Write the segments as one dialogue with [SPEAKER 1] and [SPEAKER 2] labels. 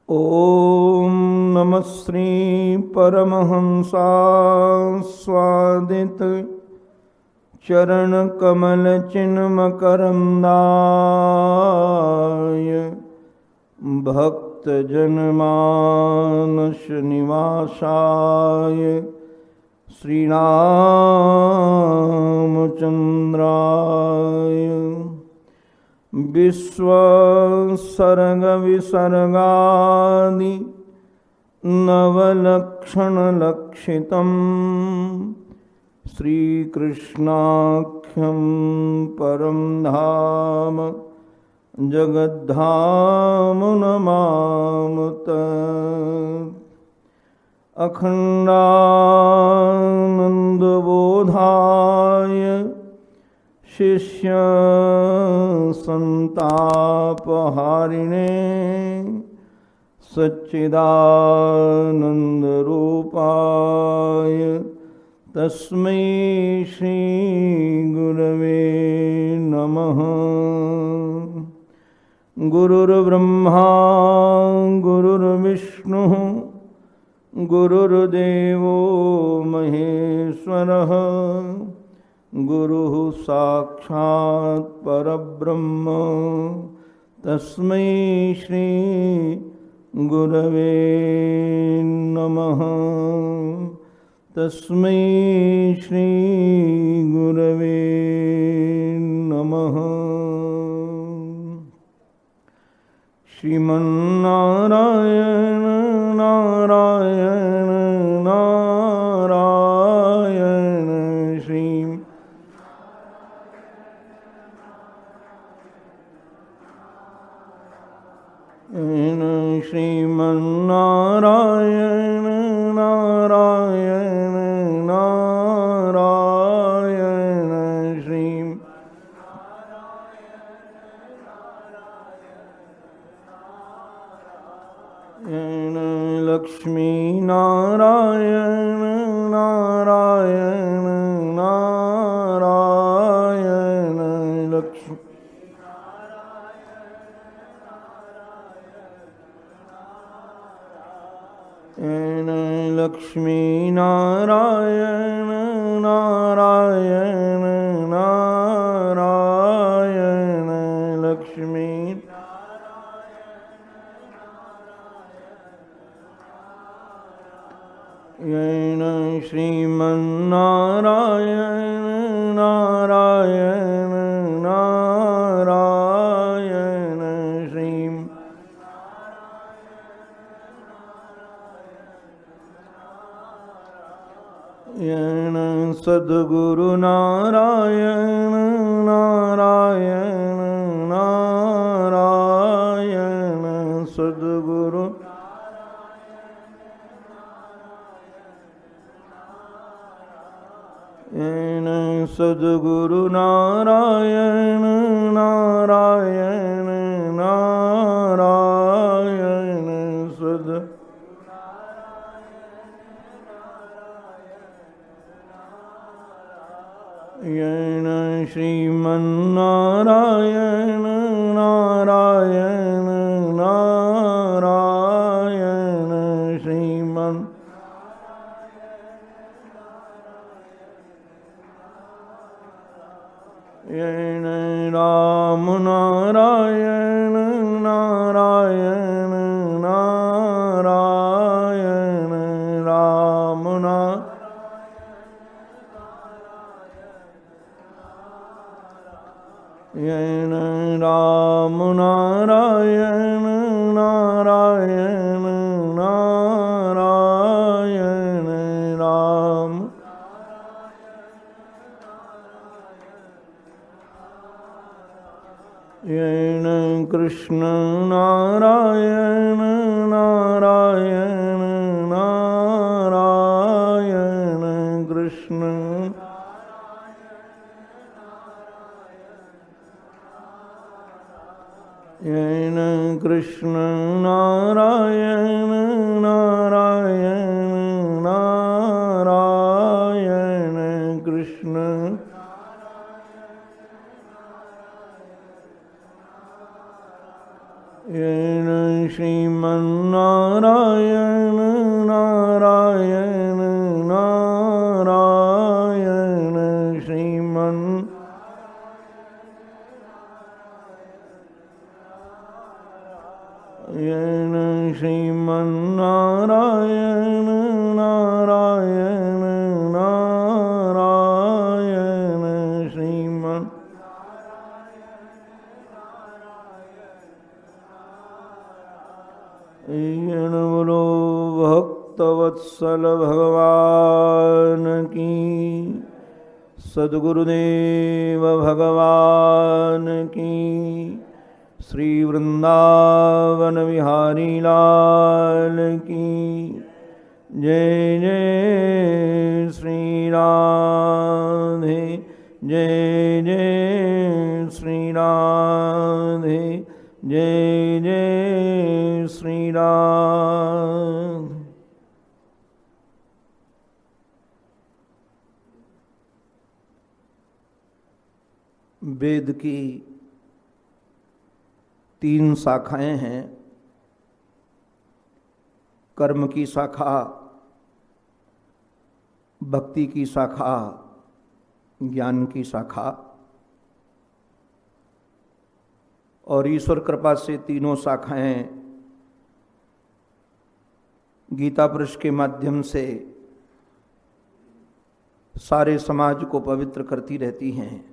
[SPEAKER 1] ओम नमः श्री परमहंसास्वादित चरण कमल चिन्मकरंदाय भक्त जनमानस निवासाय श्रीरामचंद्राय विश्वसर्ग विसर्गादि नवलक्षणलक्षितं श्रीकृष्णाख्यं परं धाम जगद्धाम नमामत। अखंडानंदबोधाय शिष्य संतापहारिणे सच्चिदानंदरूपाय तस्मै श्री गुरवे नमः। गुरुर्ब्रह्मा गुरुर्विष्णुः गुरुर्देवो महेश्वरः गुरुः साक्षात् परब्रह्म तस्मै श्री गुरवे नमः। तस्मै श्री गुरवे नमः। श्रीमन्नारायण नारायण नारायण श्री श्रीमन्नारायण नारायण नारायण श्री लक्ष्मी नारायण नारायण नारायण लक्ष्मी लक्ष्मी नारायण नारायण नारायण लक्ष्मी श्रीमन्नारायण नारायण नारायण श्री सद्गुरु नारायण नारायण नारायण सद्गुरु सद्गुरु नारायण नारायण नारायण सद श्रीमन्नारायण नारायण नारायण श्रीमन् राम नारायण नारायण नारायण राम राम नारायण नारायण नारायण राम कृष्ण नारायण नारायण नारायण कृष्ण कृष्ण नारायण नारायण नारायण कृष्ण श्रीमन्नारायण नारायण नारायण श्रीमन् श्रीमन्नारायण नारायण नारायण श्रीमन् बोलो भक्तवत्सल भगवान की, सद्गुरुदेव भगवान की, श्री वृंदावन विहारी लाल की जय। जय श्री राधे, जय जय श्री राधे, जय जय श्री राधे। वेद की 3 शाखाएं हैं। कर्म की शाखा, भक्ति की शाखा, ज्ञान की शाखा, और ईश्वर कृपा से तीनों शाखाएं गीता पुरुष के माध्यम से सारे समाज को पवित्र करती रहती हैं।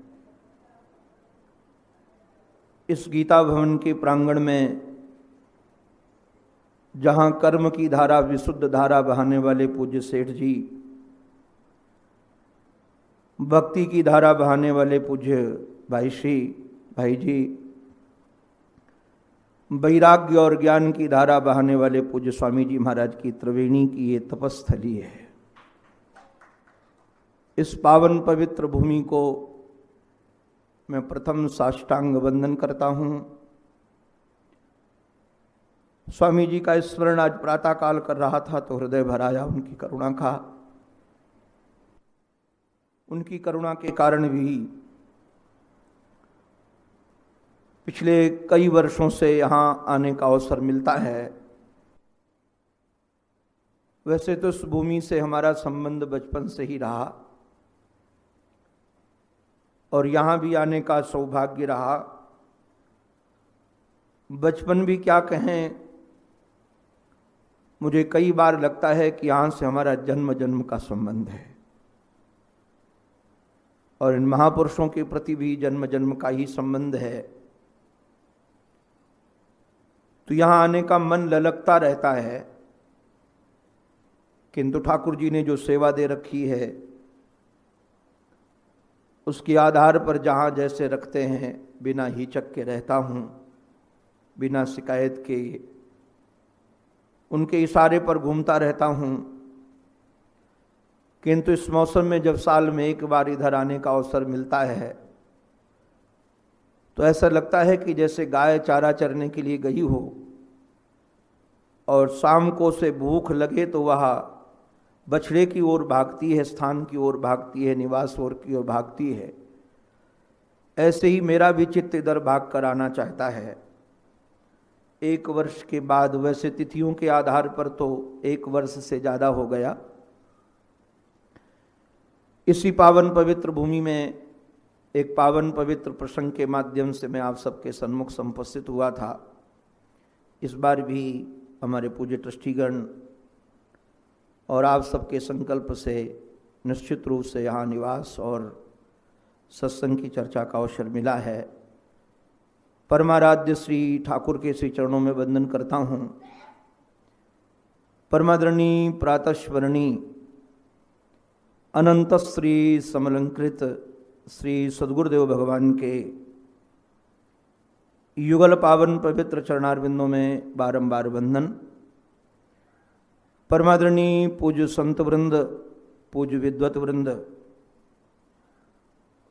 [SPEAKER 1] इस गीता भवन के प्रांगण में जहाँ कर्म की धारा, विशुद्ध धारा बहाने वाले पूज्य सेठ जी, भक्ति की धारा बहाने वाले पूज्य भाई जी, वैराग्य और ज्ञान की धारा बहाने वाले पूज्य स्वामी जी महाराज की त्रिवेणी की ये तपस्थली है। इस पावन पवित्र भूमि को मैं प्रथम साष्टांग वंदन करता हूँ। स्वामी जी का स्मरण आज प्रातः काल कर रहा था तो हृदय भर आया उनकी करुणा का। उनकी करुणा के कारण भी पिछले कई वर्षों से यहाँ आने का अवसर मिलता है। वैसे तो इस भूमि से हमारा संबंध बचपन से ही रहा और यहाँ भी आने का सौभाग्य रहा। बचपन भी क्या कहें, मुझे कई बार लगता है कि यहाँ से हमारा जन्म जन्म का संबंध है और इन महापुरुषों के प्रति भी जन्म जन्म का ही संबंध है। तो यहाँ आने का मन ललकता रहता है, किंतु ठाकुर जी ने जो सेवा दे रखी है उसके आधार पर जहाँ जैसे रखते हैं बिना हिचक के रहता हूँ, बिना शिकायत के उनके इशारे पर घूमता रहता हूँ। किंतु इस मौसम में जब साल में एक बार इधर आने का अवसर मिलता है तो ऐसा लगता है कि जैसे गाय चारा चरने के लिए गई हो और शाम को से भूख लगे तो वह बछड़े की ओर भागती है, स्थान की ओर भागती है, निवास ओर की ओर भागती है। ऐसे ही मेरा भी चित्त इधर भाग कर आना चाहता है। 1 वर्ष के बाद, वैसे तिथियों के आधार पर तो 1 वर्ष से ज़्यादा हो गया, इसी पावन पवित्र भूमि में एक पावन पवित्र प्रसंग के माध्यम से मैं आप सबके सन्मुख संपस्थित हुआ था। इस बार भी हमारे पूज्य ट्रस्टीगण और आप सबके संकल्प से निश्चित रूप से यहाँ निवास और सत्संग की चर्चा का अवसर मिला है। परमाराध्य श्री ठाकुर के श्री चरणों में वंदन करता हूँ। परमादरणीय प्रातस्मरणी अनंत श्री समलंकृत श्री सद्गुरुदेव भगवान के युगल पावन पवित्र चरणारविंदों में बारंबार वंदन। परमादरणीय पूज्य संत वृंद, पूज्य विद्वत वृंद,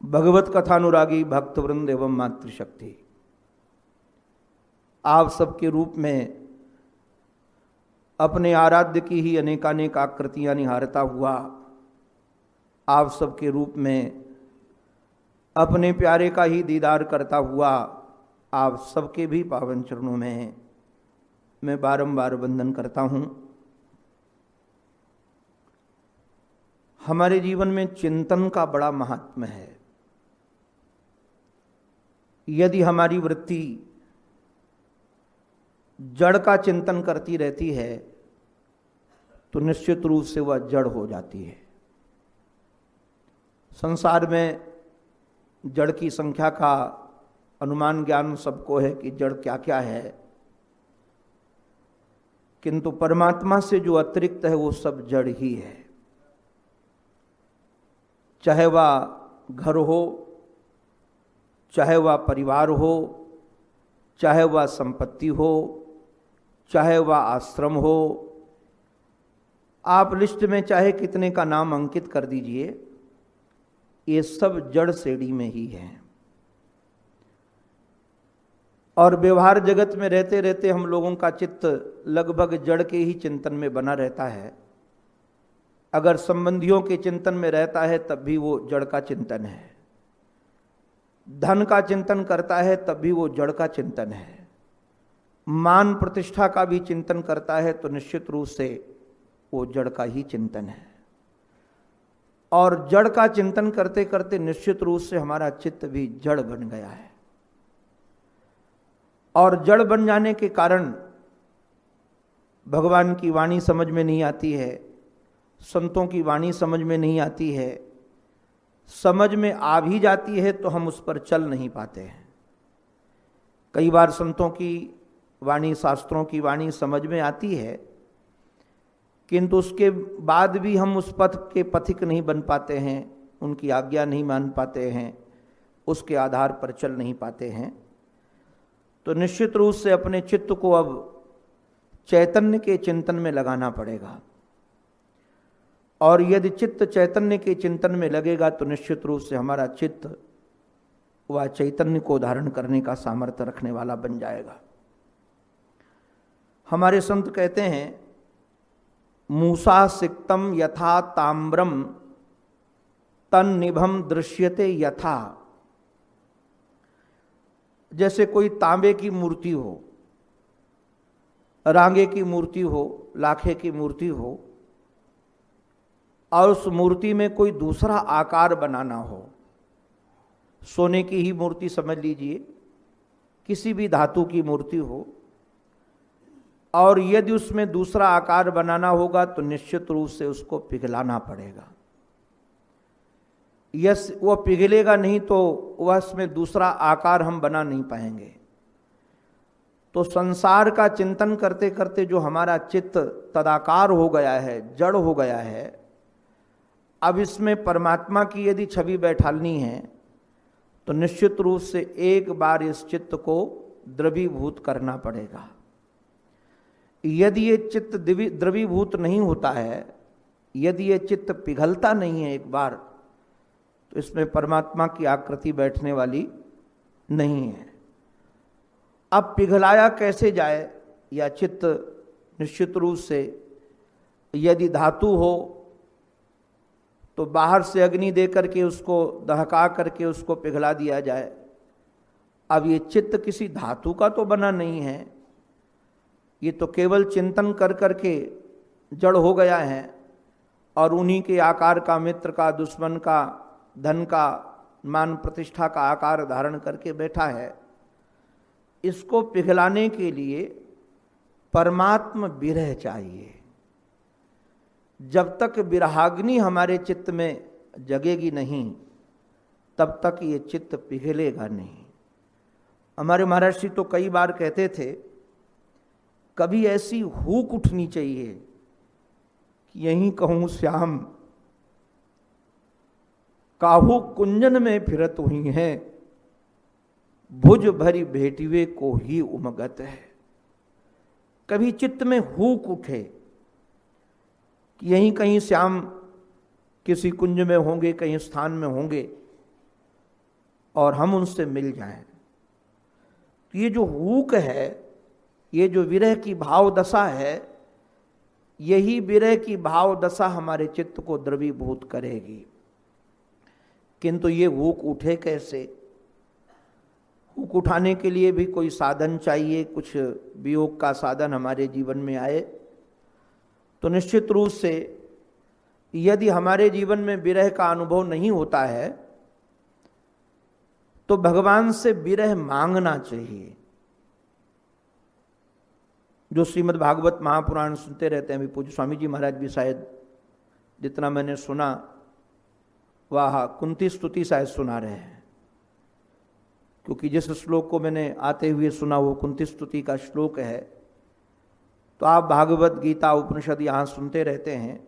[SPEAKER 1] भगवत कथानुरागी भक्त वृंद एवं मातृशक्ति, आप सबके रूप में अपने आराध्य की ही अनेकानेक आकृतियां निहारता हुआ, आप सबके रूप में अपने प्यारे का ही दीदार करता हुआ, आप सबके भी पावन चरणों में मैं बारंबार वंदन करता हूं। हमारे जीवन में चिंतन का बड़ा महात्म्य है। यदि हमारी वृत्ति जड़ का चिंतन करती रहती है तो निश्चित रूप से वह जड़ हो जाती है। संसार में जड़ की संख्या का अनुमान ज्ञान सबको है कि जड़ क्या क्या है, किंतु परमात्मा से जो अतिरिक्त है वो सब जड़ ही है। चाहे वह घर हो, चाहे वह परिवार हो, चाहे वह संपत्ति हो, चाहे वह आश्रम हो, आप लिस्ट में चाहे कितने का नाम अंकित कर दीजिए, ये सब जड़ श्रेणी में ही है। और व्यवहार जगत में रहते रहते हम लोगों का चित्त लगभग जड़ के ही चिंतन में बना रहता है। अगर संबंधियों के चिंतन में रहता है तब भी वो जड़ का चिंतन है, धन का चिंतन करता है तब भी वो जड़ का चिंतन है, मान प्रतिष्ठा का भी चिंतन करता है तो निश्चित रूप से वो जड़ का ही चिंतन है। और जड़ का चिंतन करते करते निश्चित रूप से हमारा चित्त भी जड़ बन गया है। और जड़ बन जाने के कारण भगवान की वाणी समझ में नहीं आती है, संतों की वाणी समझ में नहीं आती है, समझ में आ भी जाती है तो हम उस पर चल नहीं पाते हैं। कई बार संतों की वाणी, शास्त्रों की वाणी समझ में आती है, किंतु उसके बाद भी हम उस पथ के पथिक नहीं बन पाते हैं, उनकी आज्ञा नहीं मान पाते हैं, उसके आधार पर चल नहीं पाते हैं। तो निश्चित रूप से अपने चित्त को अब चैतन्य के चिंतन में लगाना पड़ेगा। और यदि चित्त चैतन्य के चिंतन में लगेगा तो निश्चित रूप से हमारा चित्त वह चैतन्य को धारण करने का सामर्थ्य रखने वाला बन जाएगा। हमारे संत कहते हैं, मूसा सिक्तम यथा ताम्रम तन्निभम दृश्यते यथा। जैसे कोई तांबे की मूर्ति हो, रांगे की मूर्ति हो, लाखे की मूर्ति हो, और उस मूर्ति में कोई दूसरा आकार बनाना हो, सोने की ही मूर्ति समझ लीजिए, किसी भी धातु की मूर्ति हो, और यदि उसमें दूसरा आकार बनाना होगा तो निश्चित रूप से उसको पिघलाना पड़ेगा। यस, वो पिघलेगा नहीं तो वह इसमें दूसरा आकार हम बना नहीं पाएंगे। तो संसार का चिंतन करते करते जो हमारा चित्त तदाकार हो गया है, जड़ हो गया है, अब इसमें परमात्मा की यदि छवि बैठालनी है तो निश्चित रूप से एक बार इस चित्त को द्रवीभूत करना पड़ेगा। यदि ये चित्त द्रवीभूत नहीं होता है, यदि ये चित्त पिघलता नहीं है एक बार, तो इसमें परमात्मा की आकृति बैठने वाली नहीं है। अब पिघलाया कैसे जाए? या चित्त निश्चित रूप से यदि धातु हो तो बाहर से अग्नि दे करके उसको दहका करके उसको पिघला दिया जाए। अब ये चित्त किसी धातु का तो बना नहीं है, ये तो केवल चिंतन कर करके जड़ हो गया है और उन्हीं के आकार का, मित्र का, दुश्मन का, धन का, मान प्रतिष्ठा का आकार धारण करके बैठा है। इसको पिघलाने के लिए परमात्म विरह चाहिए। जब तक विरहाग्नि हमारे चित्त में जगेगी नहीं तब तक ये चित्त पिघलेगा नहीं। हमारे महाराज जी तो कई बार कहते थे, कभी ऐसी हुक उठनी चाहिए कि यहीं कहूँ श्याम काहू कुंजन में फिरत हुई हैं, भुज भरी भेटिवे को ही उमगत है। कभी चित्त में हुक उठे कि यहीं कहीं श्याम किसी कुंज में होंगे, कहीं स्थान में होंगे और हम उनसे मिल जाएं। तो ये जो हुक है, ये जो विरह की भाव दशा है, यही विरह की भाव दशा हमारे चित्त को द्रवीभूत करेगी। किंतु ये हुक उठे कैसे? हुक उठाने के लिए भी कोई साधन चाहिए, कुछ वियोग का साधन हमारे जीवन में आए, तो निश्चित रूप से यदि हमारे जीवन में विरह का अनुभव नहीं होता है तो भगवान से विरह मांगना चाहिए। जो श्रीमद् भागवत महापुराण सुनते रहते हैं, अभी पूज्य स्वामी जी महाराज भी शायद, जितना मैंने सुना, वह कुंती स्तुति शायद सुना रहे हैं, क्योंकि जिस श्लोक को मैंने आते हुए सुना वो कुंती स्तुति का श्लोक है। तो आप भागवत गीता उपनिषद यहाँ सुनते रहते हैं।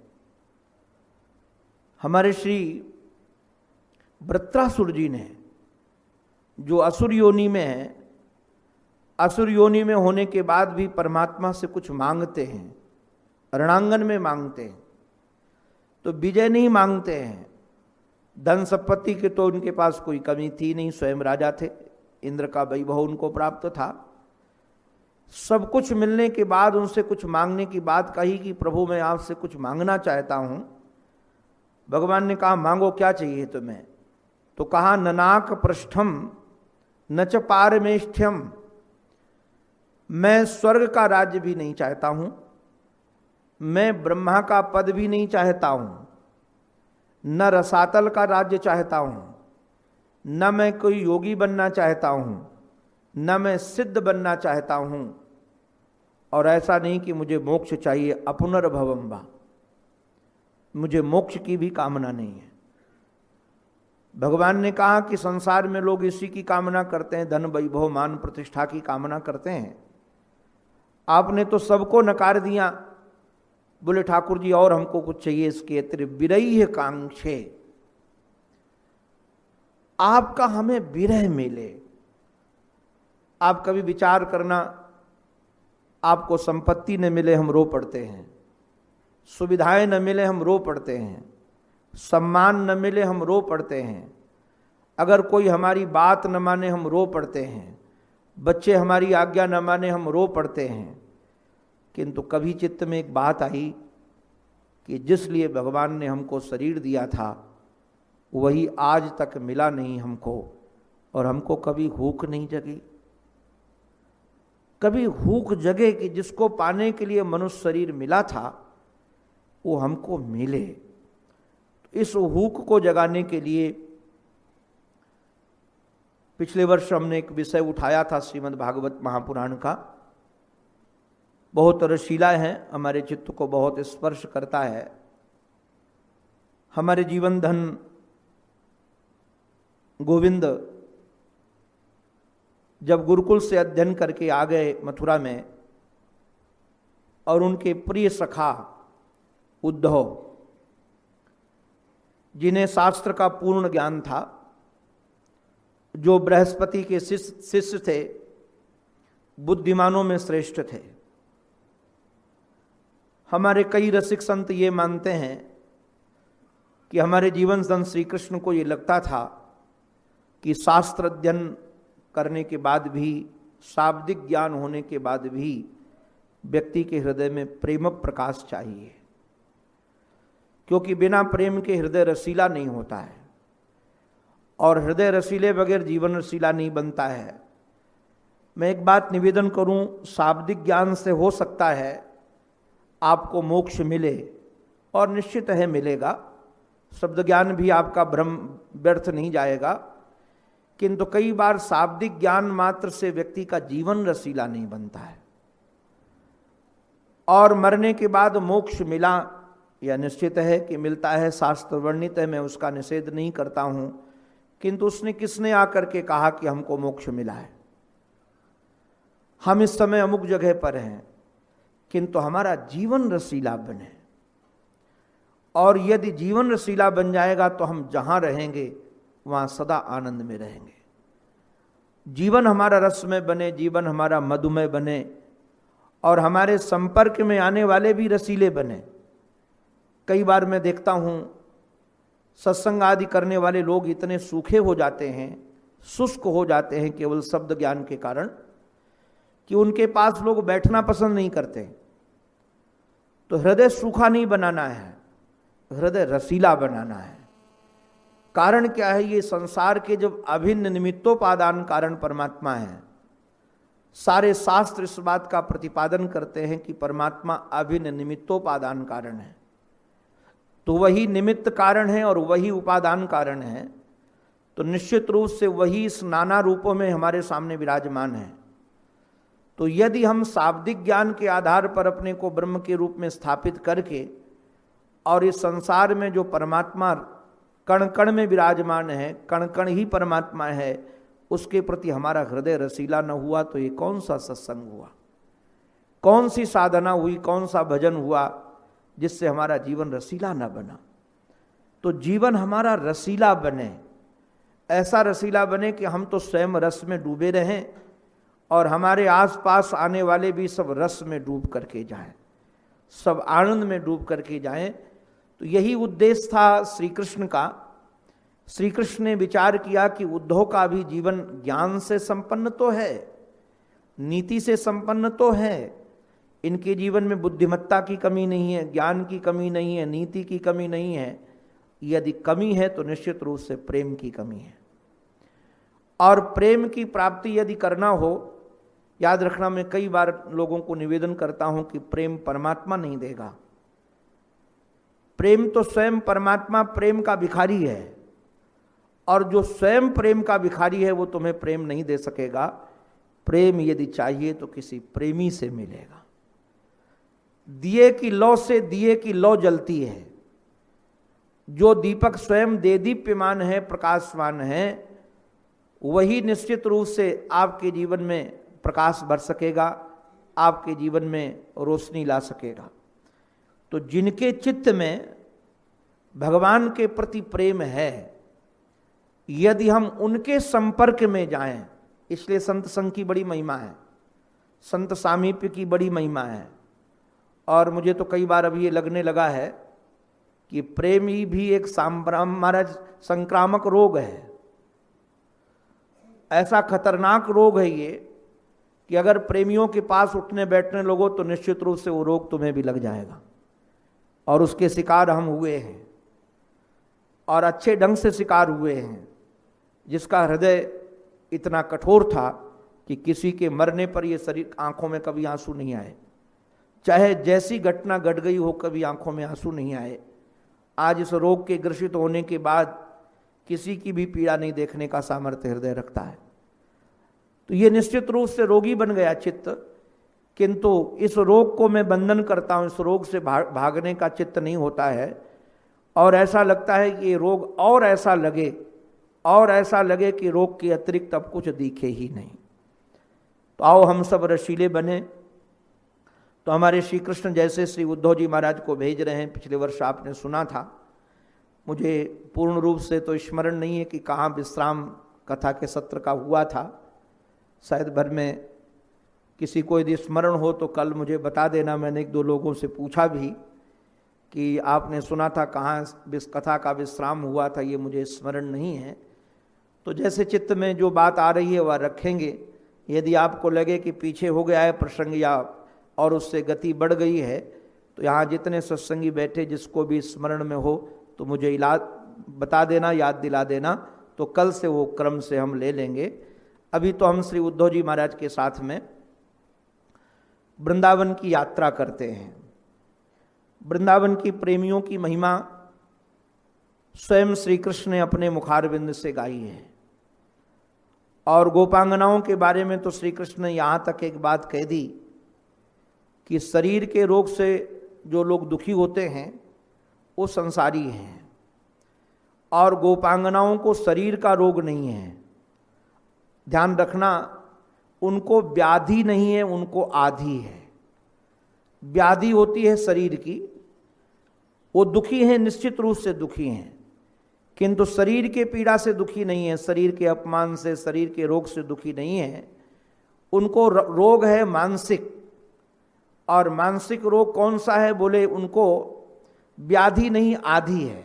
[SPEAKER 1] हमारे श्री वृत्रासुर जी ने, जो असुर योनि में है, असुर योनि में होने के बाद भी परमात्मा से कुछ मांगते हैं, रणांगन में मांगते हैं, तो विजय नहीं मांगते हैं। धन संपत्ति के तो उनके पास कोई कमी थी नहीं, स्वयं राजा थे, इंद्र का वैभव उनको प्राप्त था। सब कुछ मिलने के बाद उनसे कुछ मांगने की बात कही कि प्रभु मैं आपसे कुछ मांगना चाहता हूं। भगवान ने कहा मांगो, क्या चाहिए तुम्हें? तो कहा ननाक पृष्ठम न च पारमेष्ठ्यम, मैं स्वर्ग का राज्य भी नहीं चाहता हूं, मैं ब्रह्मा का पद भी नहीं चाहता हूं, न रसातल का राज्य चाहता हूं, न मैं कोई योगी बनना चाहता हूं, न मैं सिद्ध बनना चाहता हूं, और ऐसा नहीं कि मुझे मोक्ष चाहिए, अपुनर्भवम वा, मुझे मोक्ष की भी कामना नहीं है। भगवान ने कहा कि संसार में लोग इसी की कामना करते हैं, धन वैभव मान प्रतिष्ठा की कामना करते हैं। आपने तो सबको नकार दिया। बोले ठाकुर जी और हमको कुछ चाहिए इसके अतिरिक्त, विरह कांक्षे, आपका हमें विरह मिले। आप कभी विचार करना, आपको संपत्ति न मिले हम रो पड़ते हैं, सुविधाएं न मिले हम रो पड़ते हैं, सम्मान न मिले हम रो पड़ते हैं, अगर कोई हमारी बात न माने हम रो पड़ते हैं, बच्चे हमारी आज्ञा न माने हम रो पड़ते हैं। किंतु कभी चित्त में एक बात आई कि जिस लिए भगवान ने हमको शरीर दिया था वही आज तक मिला नहीं हमको, और हमको कभी हुक नहीं जगी। कभी हुक जगे कि जिसको पाने के लिए मनुष्य शरीर मिला था वो हमको मिले। इस हुक को जगाने के लिए पिछले वर्ष हमने एक विषय उठाया था श्रीमद् भागवत महापुराण का, बहुत रसीला है, हमारे चित्त को बहुत स्पर्श करता है। हमारे जीवन धन गोविंद जब गुरुकुल से अध्ययन करके आ गए मथुरा में, और उनके प्रिय सखा उद्धव, जिन्हें शास्त्र का पूर्ण ज्ञान था, जो बृहस्पति के शिष्य थे, बुद्धिमानों में श्रेष्ठ थे। हमारे कई रसिक संत ये मानते हैं कि हमारे जीवन संत श्री कृष्ण को ये लगता था कि शास्त्र अध्ययन करने के बाद भी, शाब्दिक ज्ञान होने के बाद भी व्यक्ति के हृदय में प्रेम प्रकाश चाहिए, क्योंकि बिना प्रेम के हृदय रसीला नहीं होता है, और हृदय रसीले बगैर जीवन रसीला नहीं बनता है। मैं एक बात निवेदन करूं, शाब्दिक ज्ञान से हो सकता है आपको मोक्ष मिले, और निश्चित है मिलेगा, शब्द ज्ञान भी आपका भ्रम व्यर्थ नहीं जाएगा। किंतु कई बार शाब्दिक ज्ञान मात्र से व्यक्ति का जीवन रसीला नहीं बनता है, और मरने के बाद मोक्ष मिला, यह निश्चित है कि मिलता है, शास्त्र वर्णित है, मैं उसका निषेध नहीं करता हूं। किंतु उसने किसने आकर के कहा कि हमको मोक्ष मिला है? हम इस समय अमुक जगह पर हैं, किंतु हमारा जीवन रसीला बने, और यदि जीवन रसीला बन जाएगा तो हम जहां रहेंगे वहां सदा आनंद में रहेंगे। जीवन हमारा रसमय बने, जीवन हमारा मधुमय बने, और हमारे संपर्क में आने वाले भी रसीले बने। कई बार मैं देखता हूं सत्संग आदि करने वाले लोग इतने सूखे हो जाते हैं, शुष्क हो जाते हैं केवल शब्द ज्ञान के कारण, कि उनके पास लोग बैठना पसंद नहीं करते। तो हृदय सूखा नहीं बनाना है, हृदय रसीला बनाना है। कारण क्या है? ये संसार के जब अभिन्न निमित्तोपादान कारण परमात्मा है, सारे शास्त्र इस बात का प्रतिपादन करते हैं कि परमात्मा अभिन्न निमित्तोपादान कारण है। तो वही निमित्त कारण है और वही उपादान कारण है, तो निश्चित रूप से वही इस नाना रूपों में हमारे सामने विराजमान है। तो यदि हम शाब्दिक ज्ञान के आधार पर अपने को ब्रह्म के रूप में स्थापित करके और इस संसार में जो परमात्मा कण कण में विराजमान है, कण कण ही परमात्मा है, उसके प्रति हमारा हृदय रसीला न हुआ तो ये कौन सा सत्संग हुआ, कौन सी साधना हुई, कौन सा भजन हुआ जिससे हमारा जीवन रसीला न बना। तो जीवन हमारा रसीला बने, ऐसा रसीला बने कि हम तो स्वयं रस में डूबे रहें और हमारे आसपास आने वाले भी सब रस में डूब करके जाएं, सब आनंद में डूब करके जाएं। तो यही उद्देश्य था श्री कृष्ण का। श्री कृष्ण ने विचार किया कि उद्धव का भी जीवन ज्ञान से संपन्न तो है, नीति से संपन्न तो है, इनके जीवन में बुद्धिमत्ता की कमी नहीं है, ज्ञान की कमी नहीं है, नीति की कमी नहीं है। यदि कमी है तो निश्चित रूप से प्रेम की कमी है। और प्रेम की प्राप्ति यदि करना हो, याद रखना, मैं कई बार लोगों को निवेदन करता हूं कि प्रेम परमात्मा नहीं देगा। प्रेम तो स्वयं परमात्मा प्रेम का भिखारी है, और जो स्वयं प्रेम का भिखारी है वो तुम्हें प्रेम नहीं दे सकेगा। प्रेम यदि चाहिए तो किसी प्रेमी से मिलेगा। दिए की लौ से दिए की लौ जलती है। जो दीपक स्वयं देदीप्यमान है, प्रकाशवान है, वही निश्चित रूप से आपके जीवन में प्रकाश भर सकेगा, आपके जीवन में रोशनी ला सकेगा। तो जिनके चित्त में भगवान के प्रति प्रेम है, यदि हम उनके संपर्क में जाएं, इसलिए संत संग की बड़ी महिमा है, संत सामीप्य की बड़ी महिमा है। और मुझे तो कई बार अब ये लगने लगा है कि प्रेम ही भी एक महाराज संक्रामक रोग है। ऐसा खतरनाक रोग है ये कि अगर प्रेमियों के पास उठने बैठने लोगों तो निश्चित रूप से वो रोग तुम्हें भी लग जाएगा। और उसके शिकार हम हुए हैं, और अच्छे ढंग से शिकार हुए हैं। जिसका हृदय इतना कठोर था कि किसी के मरने पर ये शरीर आंखों में कभी आंसू नहीं आए, चाहे जैसी घटना घट गई हो, कभी आंखों में आंसू नहीं आए। आज इस रोग के ग्रसित होने के बाद किसी की भी पीड़ा नहीं देखने का सामर्थ्य हृदय रखता है। तो ये निश्चित रूप से रोगी बन गया चित्त। किंतु इस रोग को मैं बंधन करता हूं, इस रोग से भागने का चित्त नहीं होता है। और ऐसा लगता है कि ये रोग और ऐसा लगे कि रोग के अतिरिक्त अब कुछ दिखे ही नहीं। तो आओ हम सब रसीले बने। तो हमारे श्री कृष्ण जैसे श्री उद्धव जी महाराज को भेज रहे हैं। पिछले वर्ष आपने सुना था, मुझे पूर्ण रूप से तो स्मरण नहीं है कि कहाँ विश्राम कथा के सत्र का हुआ था। शायद भर में किसी को यदि स्मरण हो तो कल मुझे बता देना। मैंने एक दो लोगों से पूछा भी कि आपने सुना था कहाँ कथा का विश्राम हुआ था, ये मुझे स्मरण नहीं है। तो जैसे चित्त में जो बात आ रही है वह रखेंगे। यदि आपको लगे कि पीछे हो गया है प्रसंग या और उससे गति बढ़ गई है, तो यहाँ जितने सत्संगी बैठे जिसको भी स्मरण में हो तो मुझे इलाज बता देना, याद दिला देना, तो कल से वो क्रम से हम ले लेंगे। अभी तो हम श्री उद्धव जी महाराज के साथ में वृंदावन की यात्रा करते हैं। वृंदावन की प्रेमियों की महिमा स्वयं श्री कृष्ण ने अपने मुखारविंद से गाई है। और गोपांगनाओं के बारे में तो श्री कृष्ण ने यहाँ तक एक बात कह दी कि शरीर के रोग से जो लोग दुखी होते हैं वो संसारी हैं, और गोपांगनाओं को शरीर का रोग नहीं है। ध्यान रखना, उनको व्याधि नहीं है, उनको आधि है। व्याधि होती है शरीर की, वो दुखी हैं, निश्चित रूप से दुखी हैं, किंतु शरीर के पीड़ा से दुखी नहीं है, शरीर के अपमान से, शरीर के रोग से दुखी नहीं है। उनको रोग है मानसिक। और मानसिक रोग कौन सा है? बोले उनको व्याधि नहीं, आधि है।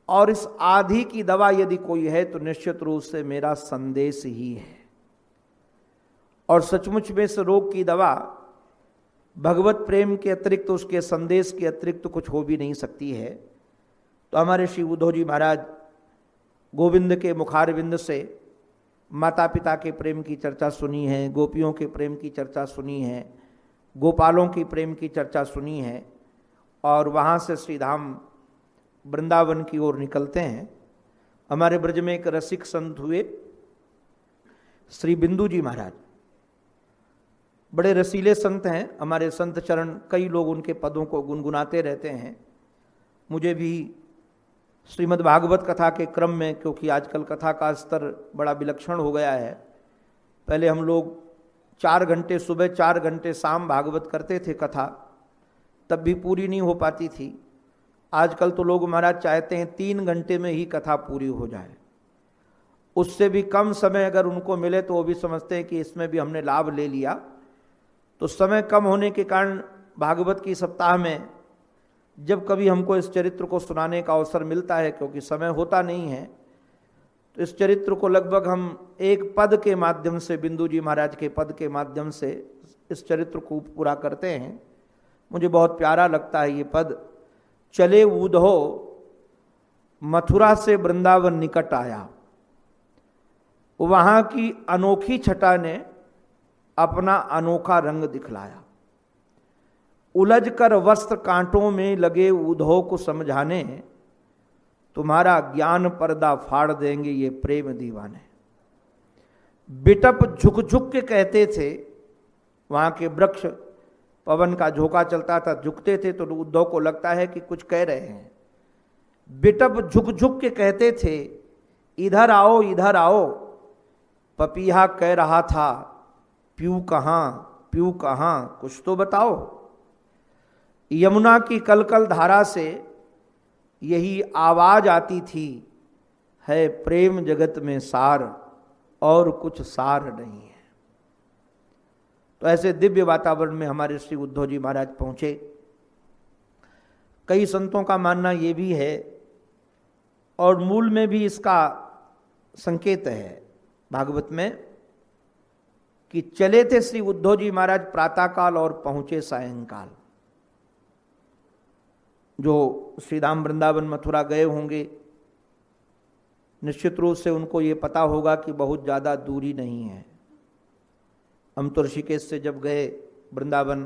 [SPEAKER 1] और इस आधि की दवा यदि कोई है तो निश्चित रूप से मेरा संदेश ही है। और सचमुच में इस रोग की दवा भगवत प्रेम के अतिरिक्त, उसके संदेश के अतिरिक्त कुछ हो भी नहीं सकती है। तो हमारे श्री उद्धव जी महाराज गोविंद के मुखारविंद से माता पिता के प्रेम की चर्चा सुनी है, गोपियों के प्रेम की चर्चा सुनी है, गोपालों की प्रेम की चर्चा सुनी है, और वहाँ से श्री धाम वृंदावन की ओर निकलते हैं। हमारे ब्रज में एक रसिक संत हुए श्री बिंदु जी महाराज, बड़े रसीले संत हैं। हमारे संत चरण कई लोग उनके पदों को गुनगुनाते रहते हैं। मुझे भी श्रीमद् भागवत कथा के क्रम में, क्योंकि आजकल कथा का स्तर बड़ा विलक्षण हो गया है, पहले हम लोग 4 घंटे सुबह 4 घंटे शाम भागवत करते थे कथा, तब भी पूरी नहीं हो पाती थी। आजकल तो लोग महाराज चाहते हैं 3 घंटे में ही कथा पूरी हो जाए। उससे भी कम समय अगर उनको मिले तो वो भी समझते हैं कि इसमें भी हमने लाभ ले लिया। तो समय कम होने के कारण भागवत की सप्ताह में जब कभी हमको इस चरित्र को सुनाने का अवसर मिलता है, क्योंकि समय होता नहीं है, तो इस चरित्र को लगभग हम एक पद के माध्यम से, बिंदु जी महाराज के पद के माध्यम से इस चरित्र को पूरा करते हैं। मुझे बहुत प्यारा लगता है ये पद। चले ऊधो मथुरा से वृंदावन निकट आया, वहां की अनोखी छटा ने अपना अनोखा रंग दिखलाया। उलझ कर वस्त्र कांटों में लगे ऊधो को समझाने, तुम्हारा ज्ञान पर्दा फाड़ देंगे ये प्रेम दीवाने। बिटप झुक झुक के कहते थे, वहां के वृक्ष पवन का झोंका चलता था, झुकते थे तो उद्धव को लगता है कि कुछ कह रहे हैं। बिटप झुक झुक के कहते थे, इधर आओ इधर आओ। पपीहा कह रहा था, प्यू कहाँ कुछ तो बताओ। यमुना की कलकल धारा से यही आवाज आती थी, है प्रेम जगत में सार और कुछ सार नहीं है। तो ऐसे दिव्य वातावरण में हमारे श्री उद्धव जी महाराज पहुंचे। कई संतों का मानना ये भी है, और मूल में भी इसका संकेत है भागवत में, कि चले थे श्री उद्धव जी महाराज प्रातःकाल और पहुंचे सायंकाल। जो श्री धाम वृंदावन मथुरा गए होंगे, निश्चित रूप से उनको ये पता होगा कि बहुत ज़्यादा दूरी नहीं है। हम तो ऋषिकेश से जब गए वृंदावन,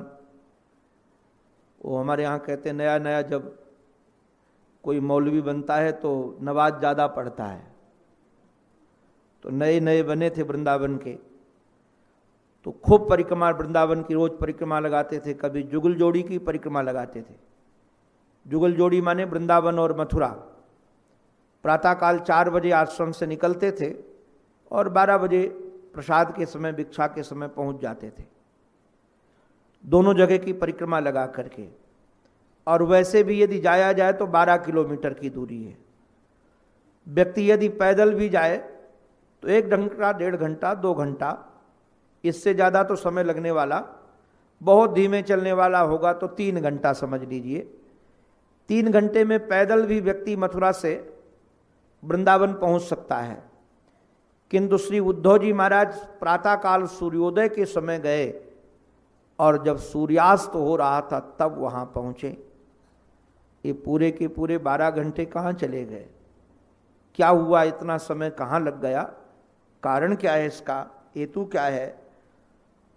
[SPEAKER 1] वो हमारे यहाँ कहते हैं नया नया जब कोई मौलवी बनता है तो नवाज ज़्यादा पढ़ता है। तो नए नए बने थे वृंदावन के, तो खूब परिक्रमा वृंदावन की रोज परिक्रमा लगाते थे। कभी जुगल जोड़ी की परिक्रमा लगाते थे। जुगल जोड़ी माने वृंदावन और मथुरा। प्रातःकाल 4 बजे आश्रम से निकलते थे और 12 बजे प्रसाद के समय, भिक्षा के समय पहुंच जाते थे, दोनों जगह की परिक्रमा लगा करके। और वैसे भी यदि जाया जाए तो 12 किलोमीटर की दूरी है। व्यक्ति यदि पैदल भी जाए तो 1 घंटा, 1.5 घंटा, 2 घंटा, इससे ज़्यादा तो समय लगने वाला। बहुत धीमे चलने वाला होगा तो 3 घंटा समझ लीजिए। 3 घंटे में पैदल भी व्यक्ति मथुरा से वृंदावन पहुंच सकता है। किंतु श्री उद्धव जी महाराज प्रातःकाल सूर्योदय के समय गए, और जब सूर्यास्त हो रहा था तब वहां पहुंचे। ये पूरे के पूरे 12 घंटे कहाँ चले गए? क्या हुआ? इतना समय कहाँ लग गया? कारण क्या है इसका? हेतु क्या है?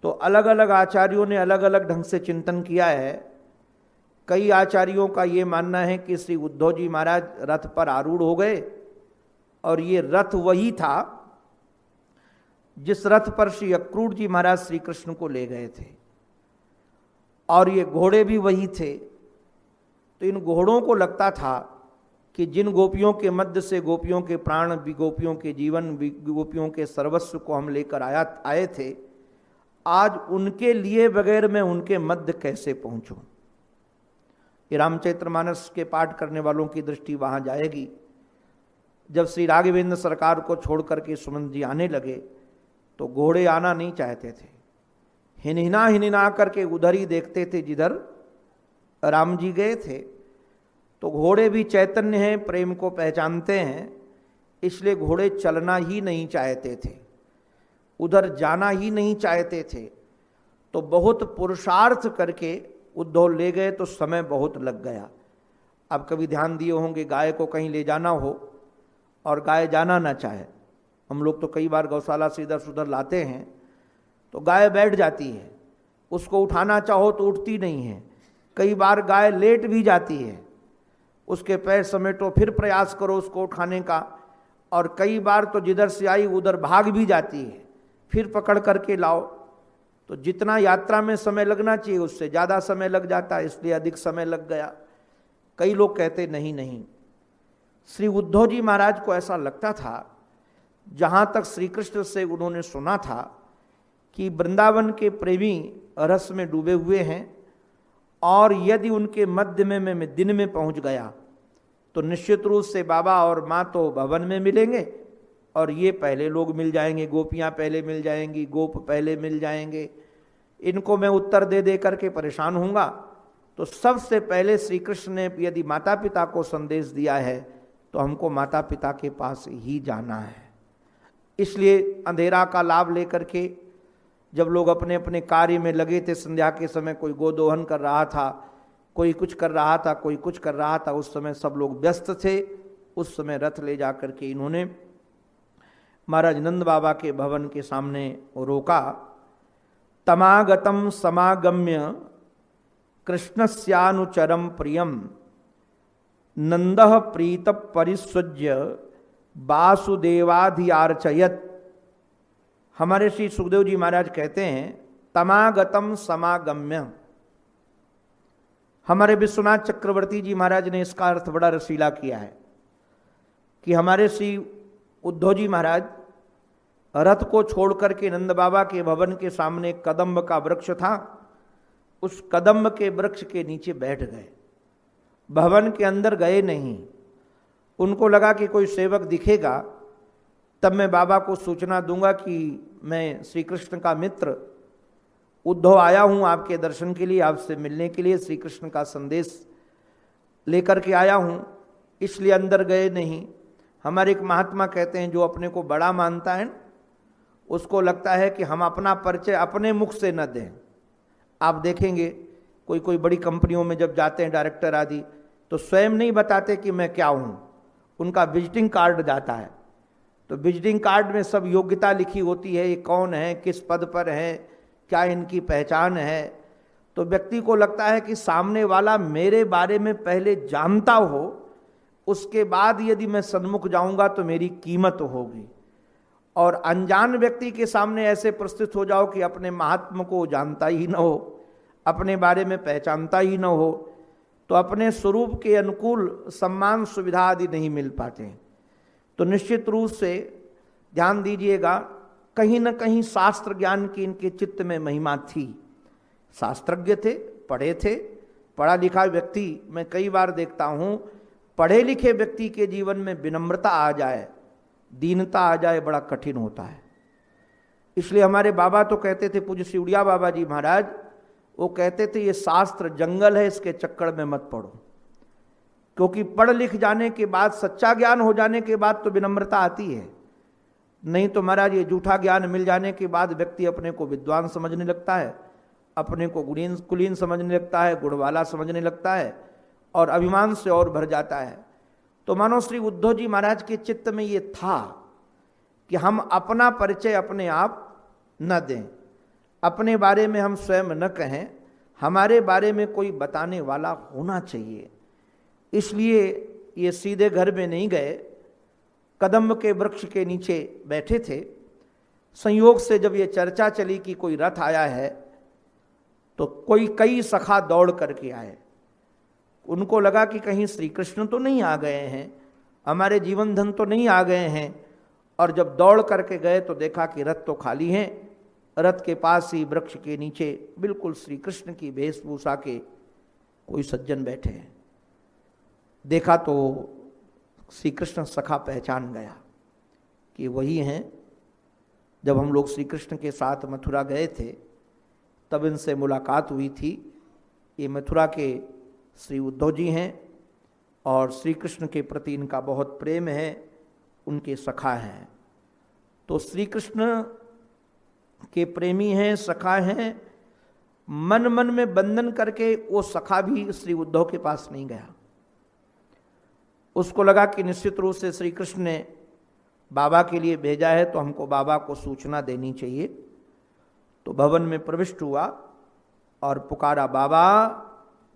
[SPEAKER 1] तो अलग अलग आचार्यों ने अलग अलग ढंग से चिंतन किया है। कई आचार्यों का ये मानना है कि श्री उद्धव जी महाराज रथ पर आरूढ़ हो गए, और ये रथ वही था जिस रथ पर श्री अक्रूर जी महाराज श्री कृष्ण को ले गए थे, और ये घोड़े भी वही थे। तो इन घोड़ों को लगता था कि जिन गोपियों के मध्य से गोपियों के प्राण भी, गोपियों के जीवन भी, गोपियों के सर्वस्व को हम लेकर आए थे, आज उनके लिए बगैर मैं उनके मध्य कैसे पहुंचूं? ये रामचरितमानस के पाठ करने वालों की दृष्टि वहां जाएगी। जब श्री राघवेंद्र सरकार को छोड़ करके सुमंत जी आने लगे तो घोड़े आना नहीं चाहते थे। हिनहिना करके उधर ही देखते थे जिधर राम जी गए थे। तो घोड़े भी चैतन्य हैं, प्रेम को पहचानते हैं, इसलिए घोड़े चलना ही नहीं चाहते थे, उधर जाना ही नहीं चाहते थे। तो बहुत पुरुषार्थ करके उद्धव ले गए तो समय बहुत लग गया। अब कभी ध्यान दिए होंगे, गाय को कहीं ले जाना हो और गाय जाना ना चाहे। हम लोग तो कई बार गौशाला से इधर से उधर लाते हैं तो गाय बैठ जाती है, उसको उठाना चाहो तो उठती नहीं है। कई बार गाय लेट भी जाती है, उसके पैर समेटो फिर प्रयास करो उसको उठाने का, और कई बार तो जिधर से आई उधर भाग भी जाती है, फिर पकड़ करके लाओ। तो जितना यात्रा में समय लगना चाहिए उससे ज़्यादा समय लग जाता है, इसलिए अधिक समय लग गया। कई लोग कहते नहीं नहीं, श्री उद्धव जी महाराज को ऐसा लगता था, जहाँ तक श्री कृष्ण से उन्होंने सुना था कि वृंदावन के प्रेमी रस में डूबे हुए हैं, और यदि उनके मध्य में मैं दिन में पहुँच गया तो निश्चित रूप से बाबा और माँ तो भवन में मिलेंगे, और ये पहले लोग मिल जाएंगे, गोपियाँ पहले मिल जाएंगी, गोप पहले मिल जाएंगे, इनको मैं उत्तर दे दे करके परेशान होऊंगा। तो सबसे पहले श्री कृष्ण ने यदि माता पिता को संदेश दिया है तो हमको माता पिता के पास ही जाना है। इसलिए अंधेरा का लाभ लेकर के जब लोग अपने अपने कार्य में लगे थे, संध्या के समय कोई गोदोहन कर रहा था, कोई कुछ कर रहा था, कोई कुछ कर रहा था, उस समय सब लोग व्यस्त थे। उस समय रथ ले जा करके इन्होंने महाराज नंद बाबा के भवन के सामने रोका। तमागतम समागम्य कृष्णस्यानुचरम प्रियम नंदः प्रीत परिस्वज्य वासुदेवाधियार्चयत। हमारे श्री सुखदेव जी महाराज कहते हैं तमागतम समागम्य। हमारे विश्वनाथ चक्रवर्ती जी महाराज ने इसका अर्थ बड़ा रसीला किया है कि हमारे श्री उद्धव जी महाराज रथ को छोड़ करके नंद बाबा के भवन के सामने कदम्ब का वृक्ष था, उस कदम्ब के वृक्ष के नीचे बैठ गए, भवन के अंदर गए नहीं। उनको लगा कि कोई सेवक दिखेगा तब मैं बाबा को सूचना दूंगा कि मैं श्री कृष्ण का मित्र उद्धव आया हूं आपके दर्शन के लिए, आपसे मिलने के लिए, श्री कृष्ण का संदेश लेकर के आया हूं, इसलिए अंदर गए नहीं। हमारे एक महात्मा कहते हैं जो अपने को बड़ा मानता है उसको लगता है कि हम अपना परिचय अपने मुख से न दें। आप देखेंगे कोई कोई बड़ी कंपनियों में जब जाते हैं डायरेक्टर आदि तो स्वयं नहीं बताते कि मैं क्या हूँ, उनका विजिटिंग कार्ड जाता है। तो विजिटिंग कार्ड में सब योग्यता लिखी होती है, ये कौन है, किस पद पर है, क्या इनकी पहचान है। तो व्यक्ति को लगता है कि सामने वाला मेरे बारे में पहले जानता हो, उसके बाद यदि मैं सन्मुख जाऊंगा तो मेरी कीमत होगी। और अनजान व्यक्ति के सामने ऐसे प्रस्तुत हो जाओ कि अपने महात्मा को जानता ही न हो, अपने बारे में पहचानता ही न हो, तो अपने स्वरूप के अनुकूल सम्मान सुविधा आदि नहीं मिल पाते। तो निश्चित रूप से ध्यान दीजिएगा, कहीं न कहीं शास्त्र ज्ञान की इनके चित्त में महिमा थी। शास्त्रज्ञ थे, पढ़े थे, पढ़ा लिखा व्यक्ति मैं कई बार देखता हूँ, पढ़े लिखे व्यक्ति के जीवन में विनम्रता आ जाए, दीनता आ जाए, बड़ा कठिन होता है। इसलिए हमारे बाबा तो कहते थे, पूज्य सिउड़िया बाबा जी महाराज, वो कहते थे ये शास्त्र जंगल है, इसके चक्कर में मत पड़ो, क्योंकि पढ़ लिख जाने के बाद, सच्चा ज्ञान हो जाने के बाद तो विनम्रता आती है। नहीं तो महाराज ये झूठा ज्ञान मिल जाने के बाद व्यक्ति अपने को विद्वान समझने लगता है, अपने को कुलीन समझने लगता है, गुणवाला समझने लगता है, और अभिमान से और भर जाता है। तो मानो श्री उद्धव जी महाराज के चित्त में ये था कि हम अपना परिचय अपने आप न दें, अपने बारे में हम स्वयं न कहें, हमारे बारे में कोई बताने वाला होना चाहिए। इसलिए ये सीधे घर में नहीं गए, कदम्ब के वृक्ष के नीचे बैठे थे। संयोग से जब ये चर्चा चली कि कोई रथ आया है तो कई सखा दौड़ करके आए। उनको लगा कि कहीं श्री कृष्ण तो नहीं आ गए हैं, हमारे जीवन धन तो नहीं आ गए हैं। और जब दौड़ करके गए तो देखा कि रथ तो खाली हैं। रथ के पास ही वृक्ष के नीचे बिल्कुल श्री कृष्ण की वेशभूषा के कोई सज्जन बैठे हैं। देखा तो श्री कृष्ण सखा पहचान गया कि वही हैं। जब हम लोग श्री कृष्ण के साथ मथुरा गए थे तब इनसे मुलाकात हुई थी। ये मथुरा के श्री उद्धव जी हैं और श्री कृष्ण के प्रति इनका बहुत प्रेम है, उनके सखा हैं। तो श्री कृष्ण के प्रेमी हैं, सखा हैं। मन मन में बंधन करके वो सखा भी श्री उद्धव के पास नहीं गया। उसको लगा कि निश्चित रूप से श्री कृष्ण ने बाबा के लिए भेजा है तो हमको बाबा को सूचना देनी चाहिए। तो भवन में प्रविष्ट हुआ और पुकारा, बाबा,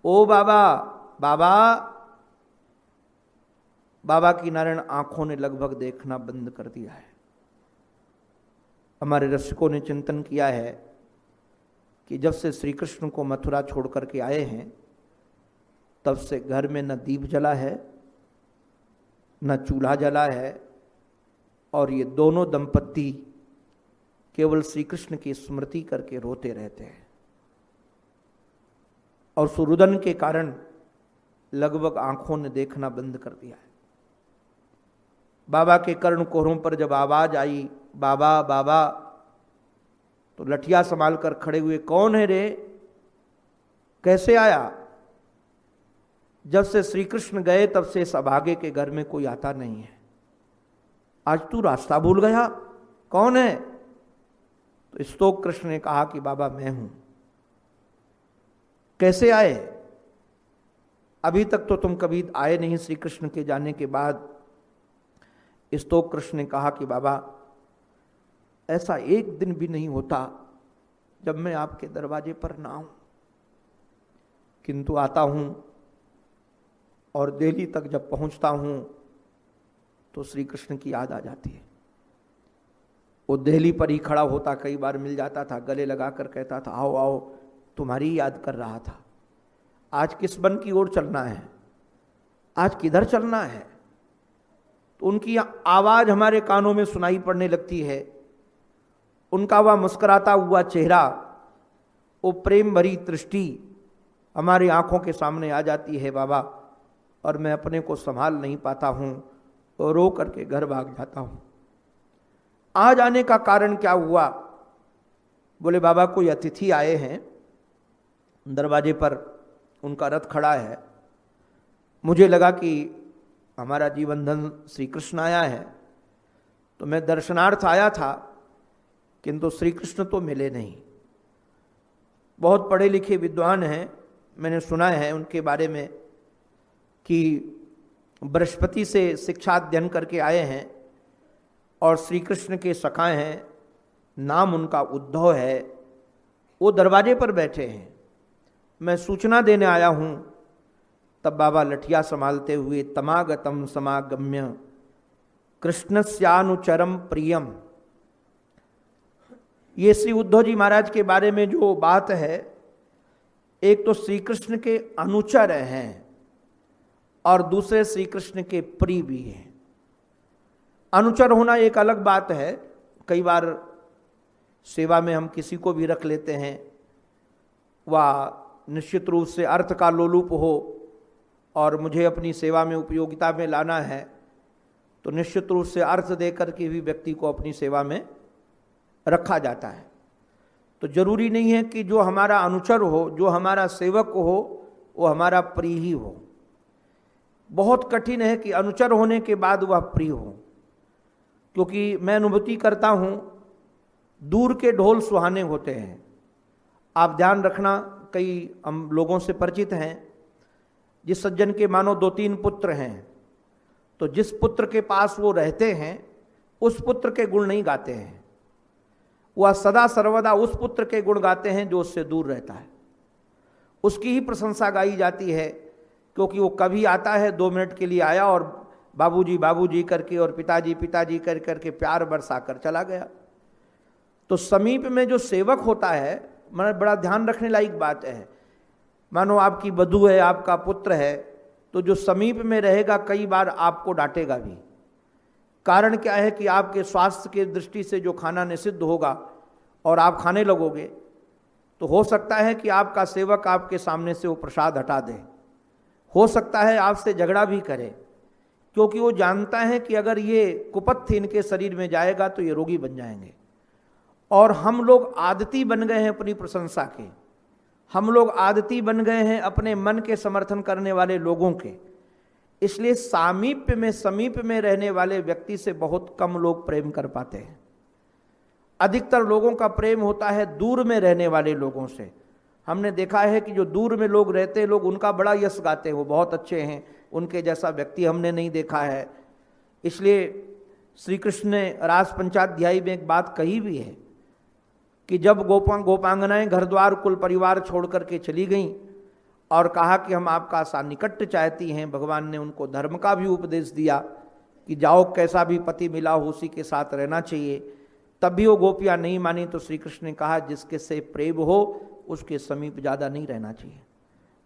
[SPEAKER 1] ओ बाबा, बाबा। बाबा की नारायण आंखों ने लगभग देखना बंद कर दिया है। हमारे रसिकों ने चिंतन किया है कि जब से श्री कृष्ण को मथुरा छोड़ करके आए हैं तब से घर में न दीप जला है, न चूल्हा जला है, और ये दोनों दंपत्ति केवल श्री कृष्ण की स्मृति करके रोते रहते हैं। और सुरुदन के कारण लगभग आंखों ने देखना बंद कर दिया है। बाबा के कर्ण कोहरों पर जब आवाज आई, बाबा बाबा, तो लठिया संभाल कर खड़े हुए, कौन है रे, कैसे आया? जब से श्री कृष्ण गए तब से इस अभागे के घर में कोई आता नहीं है। आज तू रास्ता भूल गया, कौन है? तो स्तोक कृष्ण ने कहा कि बाबा मैं हूं। कैसे आए? अभी तक तो तुम कभी आए नहीं श्री कृष्ण के जाने के बाद। स्तोक कृष्ण ने कहा कि बाबा ऐसा एक दिन भी नहीं होता जब मैं आपके दरवाजे पर ना आऊं, किंतु आता हूं और दिल्ली तक जब पहुंचता हूं तो श्री कृष्ण की याद आ जाती है। वो दिल्ली पर ही खड़ा होता, कई बार मिल जाता था, गले लगाकर कहता था, आओ आओ, तुम्हारी याद कर रहा था। आज किस वन की ओर चलना है, आज किधर चलना है? तो उनकी आवाज हमारे कानों में सुनाई पड़ने लगती है। उनका वह मुस्कुराता हुआ चेहरा, वो प्रेम भरी दृष्टि हमारी आंखों के सामने आ जाती है बाबा, और मैं अपने को संभाल नहीं पाता हूं और रो करके घर भाग जाता हूं। आज आने का कारण क्या हुआ? बोले बाबा कोई अतिथि आए हैं, दरवाजे पर उनका रथ खड़ा है। मुझे लगा कि हमारा जीवन धन श्री कृष्ण आया है, तो मैं दर्शनार्थ आया था, किंतु श्री कृष्ण तो मिले नहीं। बहुत पढ़े लिखे विद्वान हैं, मैंने सुना है उनके बारे में कि बृहस्पति से शिक्षा अध्ययन करके आए हैं और श्री कृष्ण के सखा हैं, नाम उनका उद्धव है। वो दरवाजे पर बैठे हैं, मैं सूचना देने आया हूं। तब बाबा लठिया संभालते हुए, तमागतम समागम्य कृष्णस्यानुचरम प्रियम। ये श्री उद्धव जी महाराज के बारे में जो बात है, एक तो श्री कृष्ण के अनुचर हैं और दूसरे श्री कृष्ण के प्रिय भी हैं। अनुचर होना एक अलग बात है। कई बार सेवा में हम किसी को भी रख लेते हैं, वह निश्चित रूप से अर्थ का लोलुप हो और मुझे अपनी सेवा में उपयोगिता में लाना है, तो निश्चित रूप से अर्थ देकर के भी व्यक्ति को अपनी सेवा में रखा जाता है। तो जरूरी नहीं है कि जो हमारा अनुचर हो, जो हमारा सेवक हो, वो हमारा प्रिय ही हो। बहुत कठिन है कि अनुचर होने के बाद वह प्रिय हो, क्योंकि मैं अनुभूति करता हूं, दूर के ढोल सुहाने होते हैं। आप ध्यान रखना, कई हम लोगों से परिचित हैं, जिस सज्जन के मानो 2-3 पुत्र हैं, तो जिस पुत्र के पास वो रहते हैं उस पुत्र के गुण नहीं गाते हैं, वह सदा सर्वदा उस पुत्र के गुण गाते हैं जो उससे दूर रहता है। उसकी ही प्रशंसा गाई जाती है, क्योंकि वो कभी आता है 2 मिनट के लिए आया और बाबूजी बाबूजी करके और पिताजी पिताजी कर करके प्यार बरसा कर चला गया। तो समीप में जो सेवक होता है, मतलब बड़ा ध्यान रखने लायक बात है। मानो आपकी बधू है, आपका पुत्र है, तो जो समीप में रहेगा कई बार आपको डांटेगा भी। कारण क्या है कि आपके स्वास्थ्य की दृष्टि से जो खाना निषिद्ध होगा और आप खाने लगोगे, तो हो सकता है कि आपका सेवक आपके सामने से वो प्रसाद हटा दे। हो सकता है आपसे झगड़ा भी करे, क्योंकि वो जानता है कि अगर ये कुपथ्य इनके शरीर में जाएगा तो ये रोगी बन जाएंगे। और हम लोग आदती बन गए हैं अपनी प्रशंसा के, हम लोग आदती बन गए हैं अपने मन के समर्थन करने वाले लोगों के। इसलिए समीप में रहने वाले व्यक्ति से बहुत कम लोग प्रेम कर पाते हैं। अधिकतर लोगों का प्रेम होता है दूर में रहने वाले लोगों से। हमने देखा है कि जो दूर में लोग रहते हैं, लोग उनका बड़ा यश गाते हैं, वो बहुत अच्छे हैं, उनके जैसा व्यक्ति हमने नहीं देखा है। इसलिए श्री कृष्ण ने रास पंचाध्यायी में एक बात कही भी है कि जब गोपांगनाएं घर द्वार कुल परिवार छोड़ करके चली गईं और कहा कि हम आपका सान्निकट्य चाहती हैं, भगवान ने उनको धर्म का भी उपदेश दिया कि जाओ कैसा भी पति मिला हो उसी के साथ रहना चाहिए, तब भी वो गोपियां नहीं मानी। तो श्री कृष्ण ने कहा जिसके से प्रेम हो उसके समीप ज़्यादा नहीं रहना चाहिए,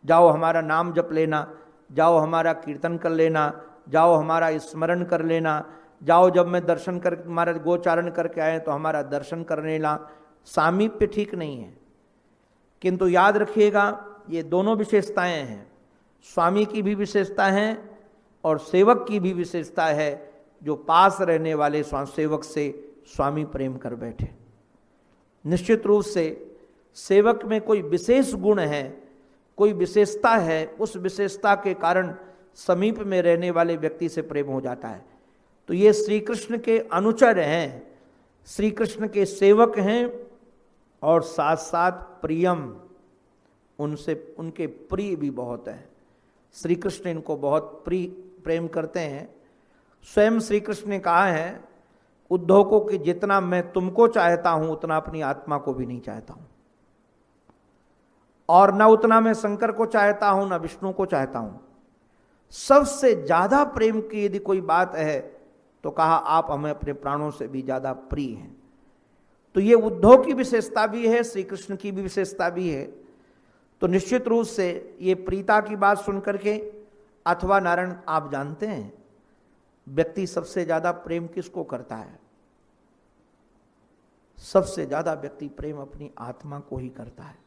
[SPEAKER 1] जाओ हमारा नाम जप लेना, जाओ हमारा कीर्तन कर लेना, जाओ हमारा स्मरण कर लेना, जाओ जब मैं दर्शन कर हमारा गोचारण करके आए तो हमारा दर्शन कर लेना। सामीप्य ठीक नहीं है, किंतु याद रखिएगा ये दोनों विशेषताएं हैं, स्वामी की भी विशेषता है और सेवक की भी विशेषता है। जो पास रहने वाले सेवक से स्वामी प्रेम कर बैठे, निश्चित रूप से सेवक में कोई विशेष गुण है, कोई विशेषता है, उस विशेषता के कारण समीप में रहने वाले व्यक्ति से प्रेम हो जाता है। तो ये श्री कृष्ण के अनुचर हैं, श्री कृष्ण के सेवक हैं और साथ साथ प्रियम, उनसे उनके प्रिय भी बहुत हैं। श्री कृष्ण इनको बहुत प्रेम करते हैं। स्वयं श्री कृष्ण ने कहा है उद्धव को कि जितना मैं तुमको चाहता हूं उतना अपनी आत्मा को भी नहीं चाहता हूं, और न उतना मैं शंकर को चाहता हूं न विष्णु को चाहता हूं। सबसे ज्यादा प्रेम की यदि कोई बात है तो कहा आप हमें अपने प्राणों से भी ज्यादा प्रिय हैं। तो ये उद्धव की विशेषता भी है, श्री कृष्ण की भी विशेषता भी है। तो निश्चित रूप से ये प्रीता की बात सुनकर के, अथवा नारायण आप जानते हैं व्यक्ति सबसे ज्यादा प्रेम किसको करता है? सबसे ज्यादा व्यक्ति प्रेम अपनी आत्मा को ही करता है।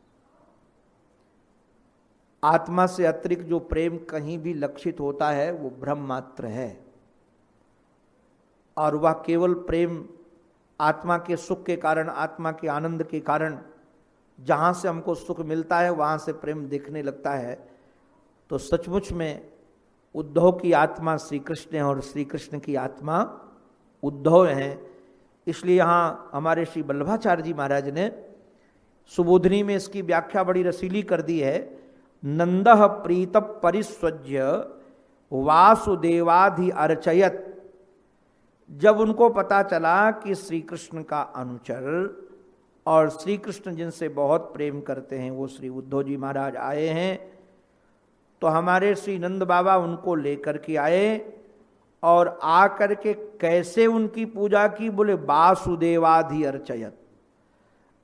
[SPEAKER 1] आत्मा से अतिरिक्त जो प्रेम कहीं भी लक्षित होता है वो भ्रम मात्र है, और वह केवल प्रेम आत्मा के सुख के कारण, आत्मा के आनंद के कारण, जहां से हमको सुख मिलता है वहां से प्रेम दिखने लगता है। तो सचमुच में उद्धव की आत्मा श्री कृष्ण है और श्री कृष्ण की आत्मा उद्धव है। इसलिए यहाँ हमारे श्री वल्लभाचार्य जी महाराज ने सुबोधनी में इसकी व्याख्या बड़ी रसीली कर दी है। नंदः प्रीत परिस्वज्य वासुदेवाधि अर्चयत। जब उनको पता चला कि श्री कृष्ण का अनुचर और श्री कृष्ण जिनसे बहुत प्रेम करते हैं वो श्री उद्धव जी महाराज आए हैं, तो हमारे श्री नंद बाबा उनको लेकर के आए और आकर के कैसे उनकी पूजा की? बोले वासुदेवाधि अर्चयत,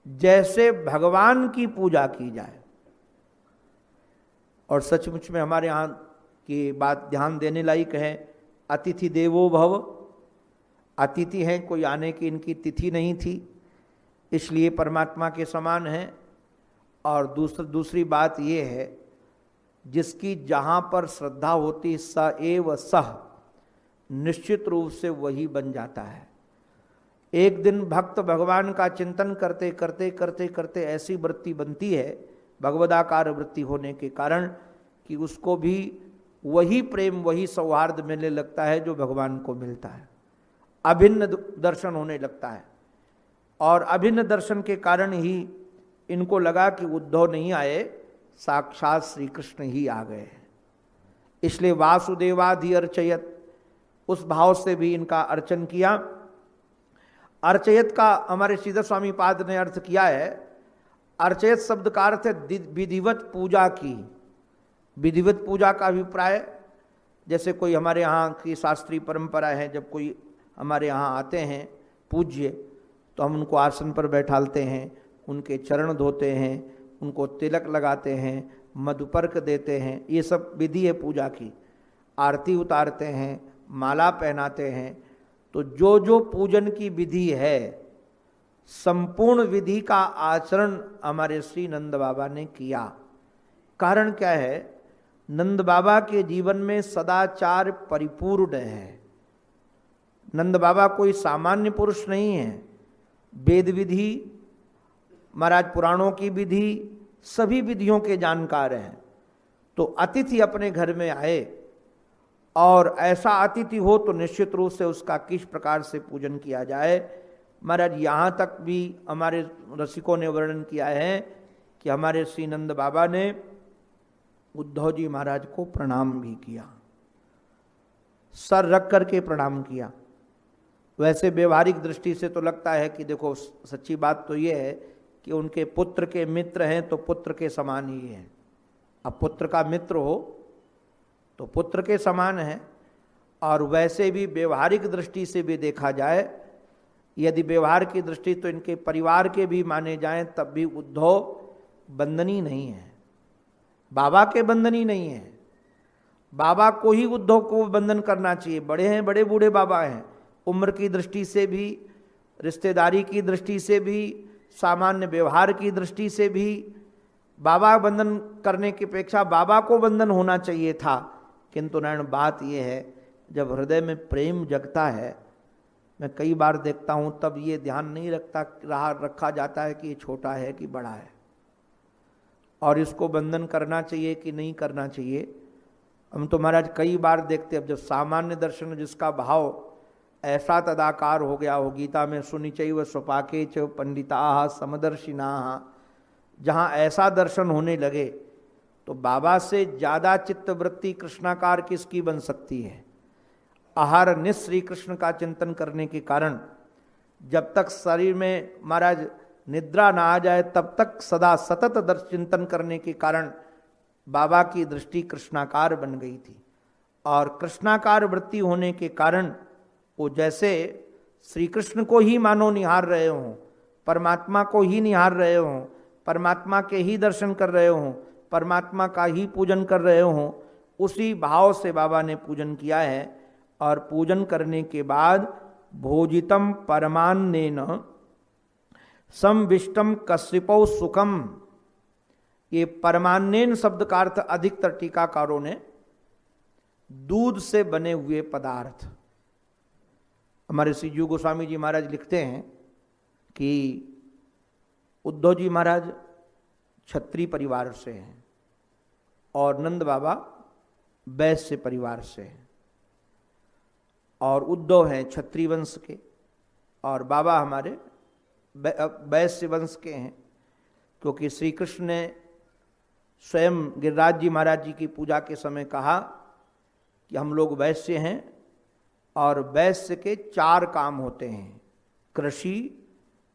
[SPEAKER 1] जैसे भगवान की पूजा की जाए। और सचमुच में हमारे यहाँ की बात ध्यान देने लायक है। अतिथि देवो भव, अतिथि हैं, कोई आने की इनकी तिथि नहीं थी, इसलिए परमात्मा के समान है। और दूसरी बात ये है, जिसकी जहाँ पर श्रद्धा होती स एव सह, निश्चित रूप से वही बन जाता है। एक दिन भक्त भगवान का चिंतन करते करते करते करते ऐसी वृत्ति बनती है, भगवदाकार वृत्ति होने के कारण, कि उसको भी वही प्रेम, वही सौहार्द मिलने लगता है जो भगवान को मिलता है। अभिन्न दर्शन होने लगता है, और अभिन्न दर्शन के कारण ही इनको लगा कि उद्धव नहीं आए, साक्षात श्री कृष्ण ही आ गए। इसलिए वासुदेवाधि अर्चयत, उस भाव से भी इनका अर्चन किया। अर्चयत का हमारे श्रीधर स्वामी पाद ने अर्थ किया है, अर्चयत शब्द का अर्थ है विधिवत पूजा की। विधिवत पूजा का अभिप्राय, जैसे कोई हमारे यहाँ की शास्त्रीय परंपरा है, जब कोई हमारे यहाँ आते हैं पूज्य, तो हम उनको आसन पर बैठालते हैं, उनके चरण धोते हैं, उनको तिलक लगाते हैं, मधुपर्क देते हैं, ये सब विधि है पूजा की। आरती उतारते हैं, माला पहनाते हैं। तो जो जो पूजन की विधि है, संपूर्ण विधि का आचरण हमारे श्री नंद बाबा ने किया। कारण क्या है? नंद बाबा के जीवन में सदाचार परिपूर्ण है। नंद बाबा कोई सामान्य पुरुष नहीं है। वेद विधि, महाराज पुराणों की विधि, सभी विधियों के जानकार हैं। तो अतिथि अपने घर में आए और ऐसा अतिथि हो तो निश्चित रूप से उसका किस प्रकार से पूजन किया जाए। महाराज यहाँ तक भी हमारे रसिकों ने वर्णन किया है कि हमारे श्री नंद बाबा ने उद्धव जी महाराज को प्रणाम भी किया, सर रख करके प्रणाम किया। वैसे व्यवहारिक दृष्टि से तो लगता है कि देखो सच्ची बात तो ये है कि उनके पुत्र के मित्र हैं तो पुत्र के समान ही हैं। अब पुत्र का मित्र हो तो पुत्र के समान है। और वैसे भी व्यवहारिक दृष्टि से भी देखा जाए, यदि व्यवहार की दृष्टि तो इनके परिवार के भी माने जाएं तब भी उद्धव बंधनी नहीं है, बाबा के बंधनी नहीं है। बाबा को ही उद्धव को बंधन करना चाहिए। बड़े हैं, बड़े बूढ़े बाबा हैं, उम्र की दृष्टि से भी, रिश्तेदारी की दृष्टि से भी, सामान्य व्यवहार की दृष्टि से भी बाबा बंधन करने की अपेक्षा बाबा को बंधन होना चाहिए था। किंतु नारायण बात यह है, जब हृदय में प्रेम जगता है, मैं कई बार देखता हूँ तब ये ध्यान नहीं रखा जाता है कि ये छोटा है कि बड़ा है और इसको बंधन करना चाहिए कि नहीं करना चाहिए। हम तो महाराज कई बार देखते, अब जब सामान्य दर्शन जिसका भाव ऐसा तदाकार हो गया हो, गीता में सुनिचैव स्वपाके च पंडिता समदर्शिना, जहाँ ऐसा दर्शन होने लगे तो बाबा से ज़्यादा चित्तवृत्ति कृष्णाकार किसकी बन सकती है। आहार निश्री कृष्ण का चिंतन करने के कारण जब तक शरीर में महाराज निद्रा ना आ जाए तब तक सदा सतत दर्शन चिंतन करने के कारण बाबा की दृष्टि कृष्णाकार बन गई थी। और कृष्णाकार वृत्ति होने के कारण वो जैसे श्री कृष्ण को ही मानो निहार रहे हों, परमात्मा को ही निहार रहे हों, परमात्मा के ही दर्शन कर रहे हों, परमात्मा का ही पूजन कर रहे हों, उसी भाव से बाबा ने पूजन किया है। और पूजन करने के बाद भोजितम परमान्नेन संविष्टम कश्यपौ सुखम, ये परमान्नेन शब्द का अर्थ अधिकतर टीकाकारों ने दूध से बने हुए पदार्थ। हमारे श्री जीव गोस्वामी जी महाराज लिखते हैं कि उद्धव जी महाराज क्षत्रिय परिवार से हैं और नंद बाबा वैश्य परिवार से हैं, और उद्धव हैं क्षत्रिय वंश के और बाबा हमारे वैश्य वंश के हैं। क्योंकि श्री कृष्ण ने स्वयं गिरिराज जी महाराज जी की पूजा के समय कहा कि हम लोग वैश्य हैं और वैश्य के 4 काम होते हैं, कृषि,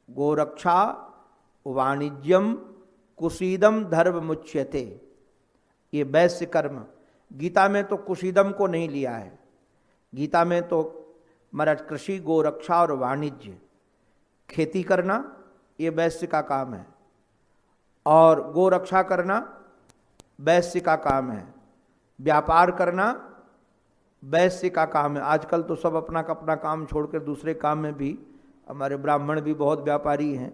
[SPEAKER 1] गोरक्षा, वाणिज्यम, कुशीदम धर्म मुच्यते। ये वैश्य कर्म, गीता में तो कुशीदम को नहीं लिया है, गीता में तो महाराज कृषि, गोरक्षा और वाणिज्य, खेती करना ये वैश्य का काम है और गोरक्षा करना वैश्य का काम है, व्यापार करना वैश्य का काम है। आजकल तो सब अपना काम छोड़कर दूसरे काम में भी, हमारे ब्राह्मण भी बहुत व्यापारी हैं।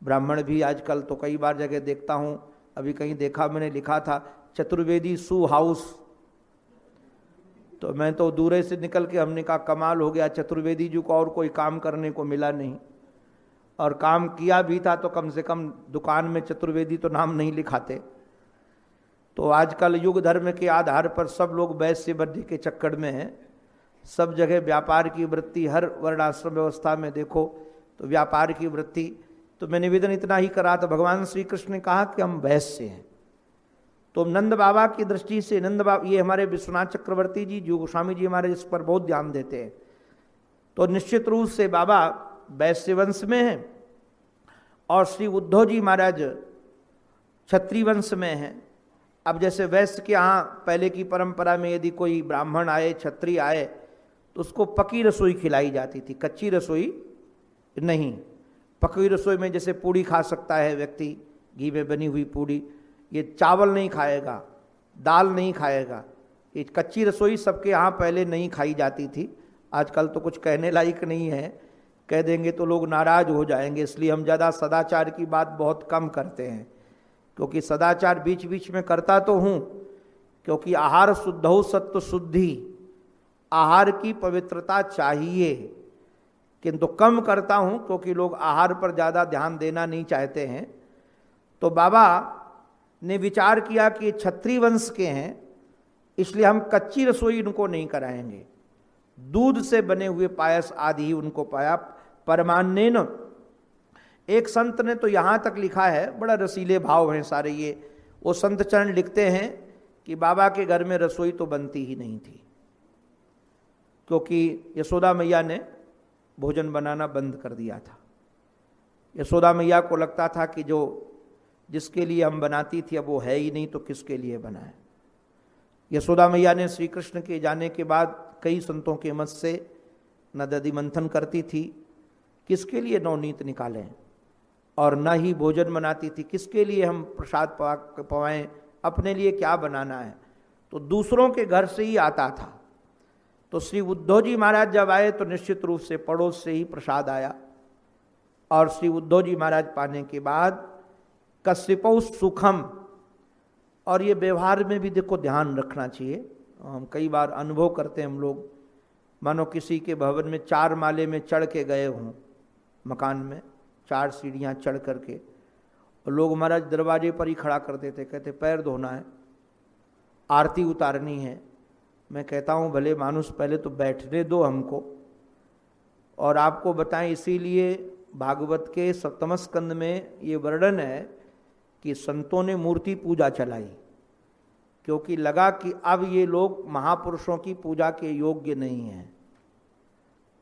[SPEAKER 1] ब्राह्मण भी आजकल तो कई बार जगह देखता हूँ, अभी कहीं देखा मैंने लिखा था चतुर्वेदी शू हाउस, तो मैं तो दूरे से निकल के हमने कहा कमाल हो गया, चतुर्वेदी जी को और कोई काम करने को मिला नहीं, और काम किया भी था तो कम से कम दुकान में चतुर्वेदी तो नाम नहीं लिखाते। तो आजकल युग धर्म के आधार पर सब लोग वैश्य वृद्धि के चक्कर में हैं, सब जगह व्यापार की वृत्ति, हर वर्णाश्रम व्यवस्था में देखो तो व्यापार की वृत्ति। तो मैं निवेदन इतना ही करा तो भगवान श्री कृष्ण ने कहा कि हम वैश्य हैं। तो नंद बाबा की दृष्टि से, नंद बाबा ये हमारे विश्वनाथ चक्रवर्ती जी जो गोस्वामी जी हमारे इस पर बहुत ध्यान देते हैं, तो निश्चित रूप से बाबा वैश्य वंश में हैं और श्री उद्धव जी महाराज क्षत्रिय वंश में हैं। अब जैसे वैश्य के यहाँ पहले की परंपरा में यदि कोई ब्राह्मण आए, क्षत्रिय आए, तो उसको पकी रसोई खिलाई जाती थी, कच्ची रसोई नहीं। पकी रसोई में जैसे पूड़ी खा सकता है व्यक्ति, घी में बनी हुई पूड़ी, ये चावल नहीं खाएगा, दाल नहीं खाएगा। ये कच्ची रसोई सबके यहाँ पहले नहीं खाई जाती थी। आजकल तो कुछ कहने लायक नहीं है, कह देंगे तो लोग नाराज हो जाएंगे, इसलिए हम ज़्यादा सदाचार की बात बहुत कम करते हैं। क्योंकि सदाचार बीच बीच में करता तो हूँ, क्योंकि आहार शुद्धौ सत्व शुद्धि, आहार की पवित्रता चाहिए, किंतु कम करता हूँ क्योंकि लोग आहार पर ज़्यादा ध्यान देना नहीं चाहते हैं। तो बाबा ने विचार किया कि क्षत्रिय वंश के हैं, इसलिए हम कच्ची रसोई उनको नहीं कराएंगे, दूध से बने हुए पायस आदि ही उनको पाया। परमान्नेन, एक संत ने तो यहाँ तक लिखा है, बड़ा रसीले भाव हैं सारे ये, वो संत चरण लिखते हैं कि बाबा के घर में रसोई तो बनती ही नहीं थी, क्योंकि यशोदा मैया ने भोजन बनाना बंद कर दिया था। यशोदा मैया को लगता था कि जो जिसके लिए हम बनाती थी अब वो है ही नहीं, तो किसके लिए बनाए। यशोदा मैया ने श्री कृष्ण के जाने के बाद कई संतों के मत से नदी मंथन करती थी, किसके लिए नवनीत निकालें, और न ही भोजन बनाती थी, किसके लिए हम प्रसाद पवाएं, अपने लिए क्या बनाना है। तो दूसरों के घर से ही आता था। तो श्री उद्धव जी महाराज जब आए तो निश्चित रूप से पड़ोस से ही प्रसाद आया, और श्री उद्धव जी महाराज पाने के बाद कश्यपौ सुखम। और ये व्यवहार में भी देखो ध्यान रखना चाहिए। हम कई बार अनुभव करते हैं हम लोग, मानो किसी के भवन में 4 माले में चढ़ के गए हों, मकान में 4 सीढ़ियाँ चढ़ करके, और लोग महाराज दरवाजे पर ही खड़ा कर देते, कहते पैर धोना है, आरती उतारनी है। मैं कहता हूँ भले मानुष पहले तो बैठने दो हमको। और आपको बताएं, इसीलिए भागवत के 7वें स्कंद में ये वर्णन है कि संतों ने मूर्ति पूजा चलाई, क्योंकि लगा कि अब ये लोग महापुरुषों की पूजा के योग्य नहीं हैं।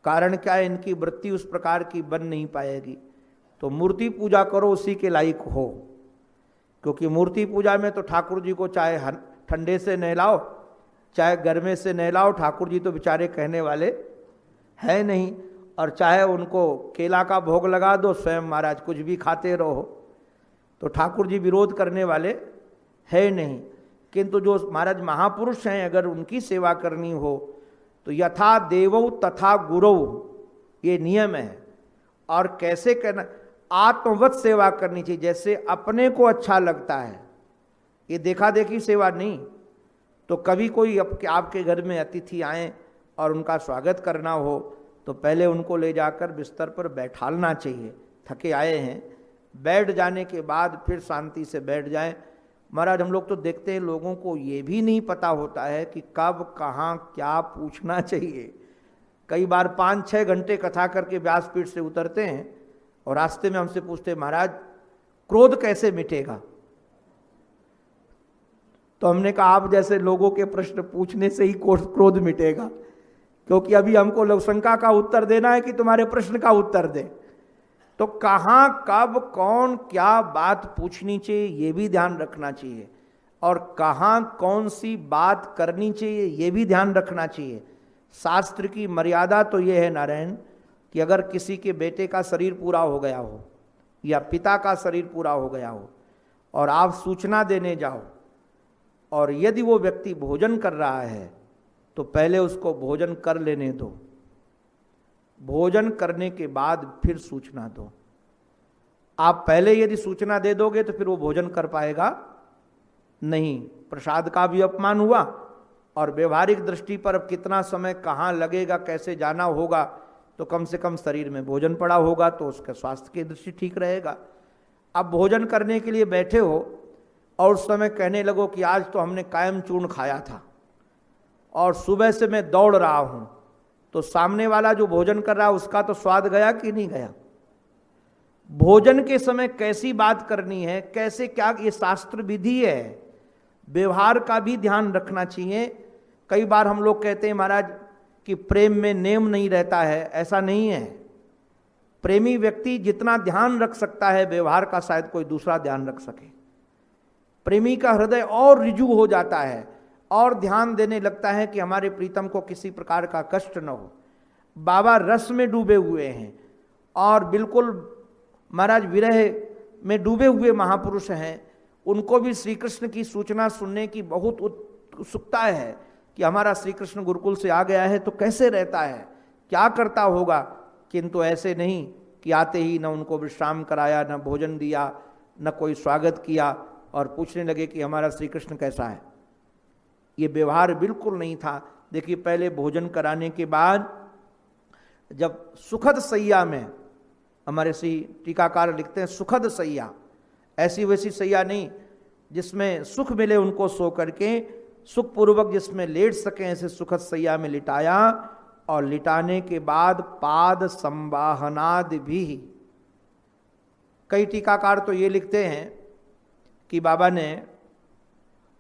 [SPEAKER 1] कारण क्या है, इनकी वृत्ति उस प्रकार की बन नहीं पाएगी। तो मूर्ति पूजा करो, उसी के लायक हो। क्योंकि मूर्ति पूजा में तो ठाकुर जी को चाहे ठंडे से नहलाओ चाहे गर्मे से नहलाओ, ठाकुर जी तो बेचारे कहने वाले है नहीं। और चाहे उनको केला का भोग लगा दो, स्वयं महाराज कुछ भी खाते रहो, तो ठाकुर जी विरोध करने वाले है नहीं। किंतु जो महाराज महापुरुष हैं, अगर उनकी सेवा करनी हो तो यथा देवौ तथा गुरौ, ये नियम है। और कैसे करना, आत्मवत सेवा करनी चाहिए, जैसे अपने को अच्छा लगता है। ये देखा देखी सेवा नहीं। तो कभी कोई आपके घर में अतिथि आए और उनका स्वागत करना हो तो पहले उनको ले जाकर बिस्तर पर बैठालना चाहिए। थके आए हैं, बैठ जाने के बाद फिर शांति से बैठ जाएं। महाराज हम लोग तो देखते हैं लोगों को ये भी नहीं पता होता है कि कब कहाँ क्या पूछना चाहिए। कई बार 5-6 घंटे कथा करके व्यासपीठ से उतरते हैं और रास्ते में हमसे पूछते महाराज क्रोध कैसे मिटेगा। तो हमने कहा आप जैसे लोगों के प्रश्न पूछने से ही क्रोध मिटेगा, क्योंकि अभी हमको लवशंका का उत्तर देना है कि तुम्हारे प्रश्न का उत्तर दे। तो कहाँ कब कौन क्या बात पूछनी चाहिए ये भी ध्यान रखना चाहिए, और कहाँ कौन सी बात करनी चाहिए ये भी ध्यान रखना चाहिए। शास्त्र की मर्यादा तो ये है नारायण कि अगर किसी के बेटे का शरीर पूरा हो गया हो या पिता का शरीर पूरा हो गया हो और आप सूचना देने जाओ, और यदि वो व्यक्ति भोजन कर रहा है तो पहले उसको भोजन कर लेने दो, भोजन करने के बाद फिर सूचना दो। आप पहले यदि सूचना दे दोगे तो फिर वो भोजन कर पाएगा नहीं। प्रसाद का भी अपमान हुआ, और व्यवहारिक दृष्टि पर अब कितना समय कहाँ लगेगा, कैसे जाना होगा, तो कम से कम शरीर में भोजन पड़ा होगा तो उसका स्वास्थ्य की दृष्टि ठीक रहेगा। अब भोजन करने के लिए बैठे हो और उस समय कहने लगो कि आज तो हमने कायम चूर्ण खाया था और सुबह से मैं दौड़ रहा हूं, तो सामने वाला जो भोजन कर रहा है उसका तो स्वाद गया कि नहीं गया। भोजन के समय कैसी बात करनी है, कैसे क्या, ये शास्त्र विधि है। व्यवहार का भी ध्यान रखना चाहिए। कई बार हम लोग कहते हैं महाराज कि प्रेम में नेम नहीं रहता है, ऐसा नहीं है। प्रेमी व्यक्ति जितना ध्यान रख सकता है व्यवहार का, शायद कोई दूसरा ध्यान रख सके। प्रेमी का हृदय और रिजु हो जाता है और ध्यान देने लगता है कि हमारे प्रीतम को किसी प्रकार का कष्ट न हो। बाबा रस में डूबे हुए हैं और बिल्कुल महाराज विरह में डूबे हुए महापुरुष हैं। उनको भी श्री कृष्ण की सूचना सुनने की बहुत उत्सुकता है कि हमारा श्री कृष्ण गुरुकुल से आ गया है तो कैसे रहता है, क्या करता होगा। किंतु ऐसे नहीं कि आते ही न उनको विश्राम कराया, न भोजन दिया, न कोई स्वागत किया और पूछने लगे कि हमारा श्री कृष्ण कैसा है। ये व्यवहार बिल्कुल नहीं था। देखिए पहले भोजन कराने के बाद जब सुखद सैया में, हमारे श्री टीकाकार लिखते हैं सुखद सैया, ऐसी वैसी सैया नहीं जिसमें सुख मिले उनको सो करके, सुखपूर्वक जिसमें लेट सकें, ऐसे सुखद सैया में लिटाया। और लिटाने के बाद पाद संवाहनाद भी। कई टीकाकार तो ये लिखते हैं कि बाबा ने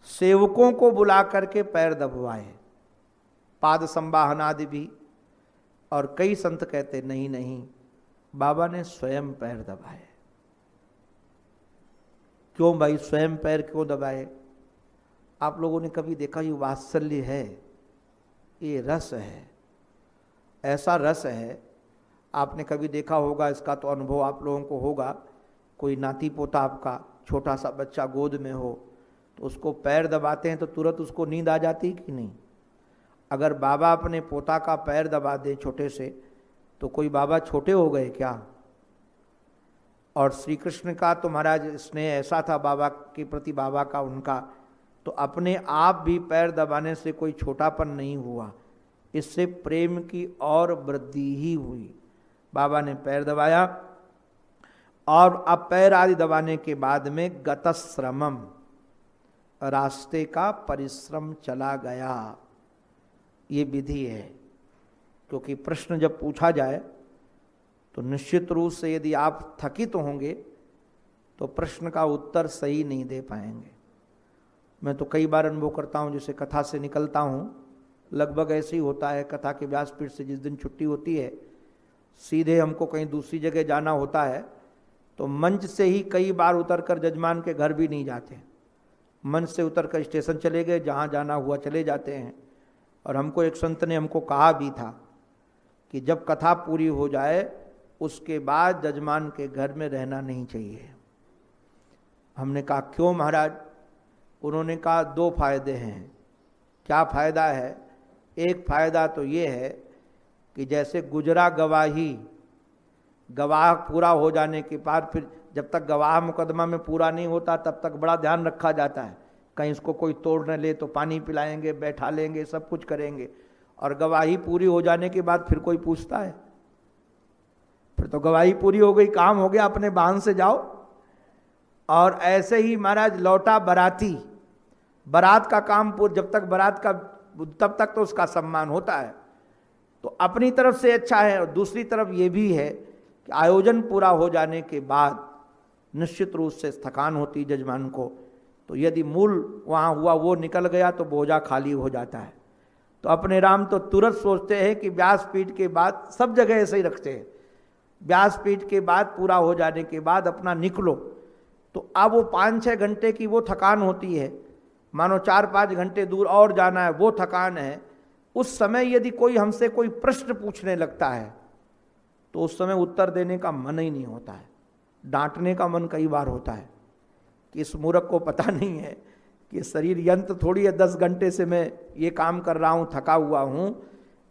[SPEAKER 1] सेवकों को बुला करके पैर दबवाए, पाद संवाहनादि भी। और कई संत कहते नहीं नहीं, बाबा ने स्वयं पैर दबाए। क्यों भाई स्वयं पैर क्यों दबाए? आप लोगों ने कभी देखा ये वात्सल्य है, ये रस है, ऐसा रस है। आपने कभी देखा होगा, इसका तो अनुभव आप लोगों को होगा, कोई नाती पोता आपका छोटा सा बच्चा गोद में हो तो उसको पैर दबाते हैं तो तुरंत उसको नींद आ जाती कि नहीं? अगर बाबा अपने पोता का पैर दबा दे छोटे से तो कोई बाबा छोटे हो गए क्या? और श्री कृष्ण का तो महाराज स्नेह ऐसा था बाबा के प्रति, बाबा का उनका, तो अपने आप भी पैर दबाने से कोई छोटापन नहीं हुआ, इससे प्रेम की और वृद्धि ही हुई। बाबा ने पैर दबाया और अब पैर आदि दबाने के बाद में गतश्रमम, रास्ते का परिश्रम चला गया। ये विधि है, क्योंकि प्रश्न जब पूछा जाए तो निश्चित रूप से यदि आप थकित होंगे तो प्रश्न का उत्तर सही नहीं दे पाएंगे। मैं तो कई बार अनुभव करता हूँ, जैसे कथा से निकलता हूँ, लगभग ऐसे ही होता है। कथा के व्यासपीठ से जिस दिन छुट्टी होती है, सीधे हमको कहीं दूसरी जगह जाना होता है, तो मंच से ही कई बार उतरकर जजमान के घर भी नहीं जाते। मंच से उतरकर स्टेशन चले गए, जहाँ जाना हुआ चले जाते हैं। और हमको एक संत ने हमको कहा भी था कि जब कथा पूरी हो जाए उसके बाद जजमान के घर में रहना नहीं चाहिए। हमने कहा क्यों महाराज? उन्होंने कहा 2 फायदे हैं। क्या फ़ायदा है? एक फ़ायदा तो ये है कि जैसे गुजरा गवाही, गवाह पूरा हो जाने के बाद फिर जब तक गवाह मुकदमा में पूरा नहीं होता तब तक बड़ा ध्यान रखा जाता है, कहीं इसको कोई तोड़ न ले तो पानी पिलाएंगे, बैठा लेंगे, सब कुछ करेंगे। और गवाही पूरी हो जाने के बाद फिर कोई पूछता है? फिर तो गवाही पूरी हो गई, काम हो गया, अपने वाहन से जाओ। और ऐसे ही महाराज लौटा बराती, बारात का काम जब तक बारात का, तब तक तो उसका सम्मान होता है, तो अपनी तरफ से अच्छा है। और दूसरी तरफ ये भी है कि आयोजन पूरा हो जाने के बाद निश्चित रूप से थकान होती जजमान को, तो यदि मूल वहाँ हुआ वो निकल गया तो बोझा खाली हो जाता है। तो अपने राम तो तुरंत सोचते हैं कि व्यासपीठ के बाद, सब जगह ऐसे ही रखते हैं, व्यासपीठ के बाद पूरा हो जाने के बाद अपना निकलो। तो अब वो 5-6 घंटे की वो थकान होती है, मानो 4-5 घंटे दूर और जाना है, वो थकान है। उस समय यदि कोई हमसे कोई प्रश्न पूछने लगता है तो उस समय उत्तर देने का मन ही नहीं होता है, डांटने का मन कई बार होता है कि इस मूर्ख को पता नहीं है कि शरीर यंत्र थोड़ी है, 10 घंटे से मैं ये काम कर रहा हूँ, थका हुआ हूँ।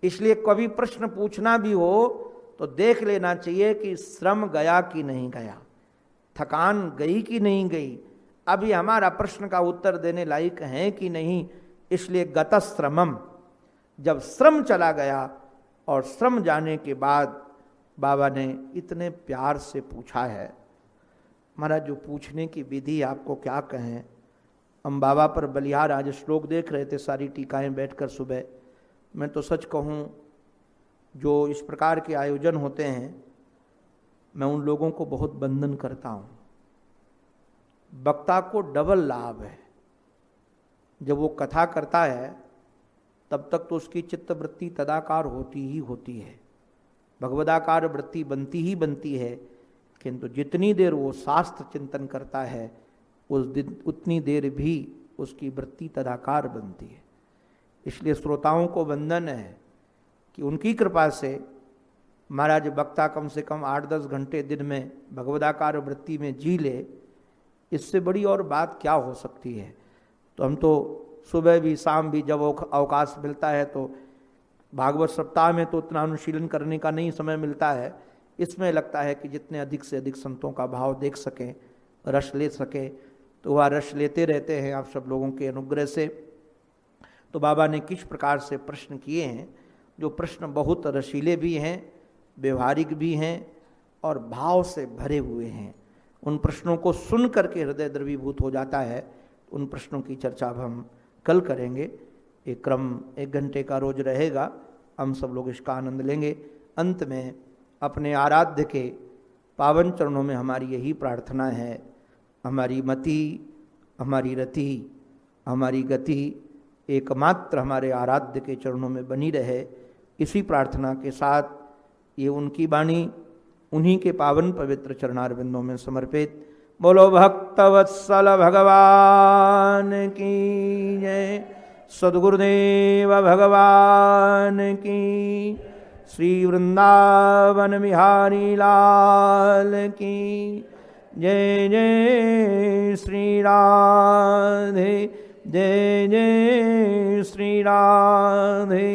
[SPEAKER 1] इसलिए कभी प्रश्न पूछना भी हो तो देख लेना चाहिए कि श्रम गया कि नहीं गया, थकान गई कि नहीं गई, अभी हमारा प्रश्न का उत्तर देने लायक है कि नहीं। इसलिए गतश्रमम, जब श्रम चला गया और श्रम जाने के बाद बाबा ने इतने प्यार से पूछा है। महाराज जो पूछने की विधि आपको क्या कहें। हम बाबा पर बलिहार आज श्लोक देख रहे थे, सारी टीकाएं बैठकर सुबह। मैं तो सच कहूँ, जो इस प्रकार के आयोजन होते हैं, मैं उन लोगों को बहुत वंदन करता हूँ। वक्ता को डबल लाभ है। जब वो कथा करता है तब तक तो उसकी चित्तवृत्ति तदाकार होती ही होती है, भगवदाकार वृत्ति बनती ही बनती है, किंतु जितनी देर वो शास्त्र चिंतन करता है उस दिन उतनी देर भी उसकी वृत्ति तदाकार बनती है। इसलिए श्रोताओं को वंदन है कि उनकी कृपा से महाराज वक्ता कम से कम 8-10 घंटे दिन में भगवदाकार वृत्ति में जी ले, इससे बड़ी और बात क्या हो सकती है। तो हम तो सुबह भी शाम भी जब अवकाश मिलता है तो भागवत सप्ताह में तो उतना अनुशीलन करने का नहीं समय मिलता है, इसमें लगता है कि जितने अधिक से अधिक संतों का भाव देख सकें, रस ले सकें, तो वह रस लेते रहते हैं आप सब लोगों के अनुग्रह से। तो बाबा ने किस प्रकार से प्रश्न किए हैं, जो प्रश्न बहुत रसीले भी हैं, व्यवहारिक भी हैं और भाव से भरे हुए हैं। उन प्रश्नों को सुन करके हृदय द्रवीभूत हो जाता है। उन प्रश्नों की चर्चा अब हम कल करेंगे। एक क्रम 1 घंटे का रोज रहेगा, हम सब लोग इसका आनंद लेंगे। अंत में अपने आराध्य के पावन चरणों में हमारी यही प्रार्थना है, हमारी मति, हमारी रति, हमारी गति एकमात्र हमारे आराध्य के चरणों में बनी रहे। इसी प्रार्थना के साथ ये उनकी वाणी उन्हीं के पावन पवित्र चरणारविंदों में समर्पित। बोलो भक्तवत्सल भगवान की जय, सद्गुरुदेव भगवान की, श्री वृंदावन बिहारी लाल की जय। जय श्री राधे, जय जय श्री राधे,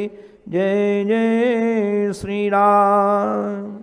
[SPEAKER 1] जय जय श्री राम।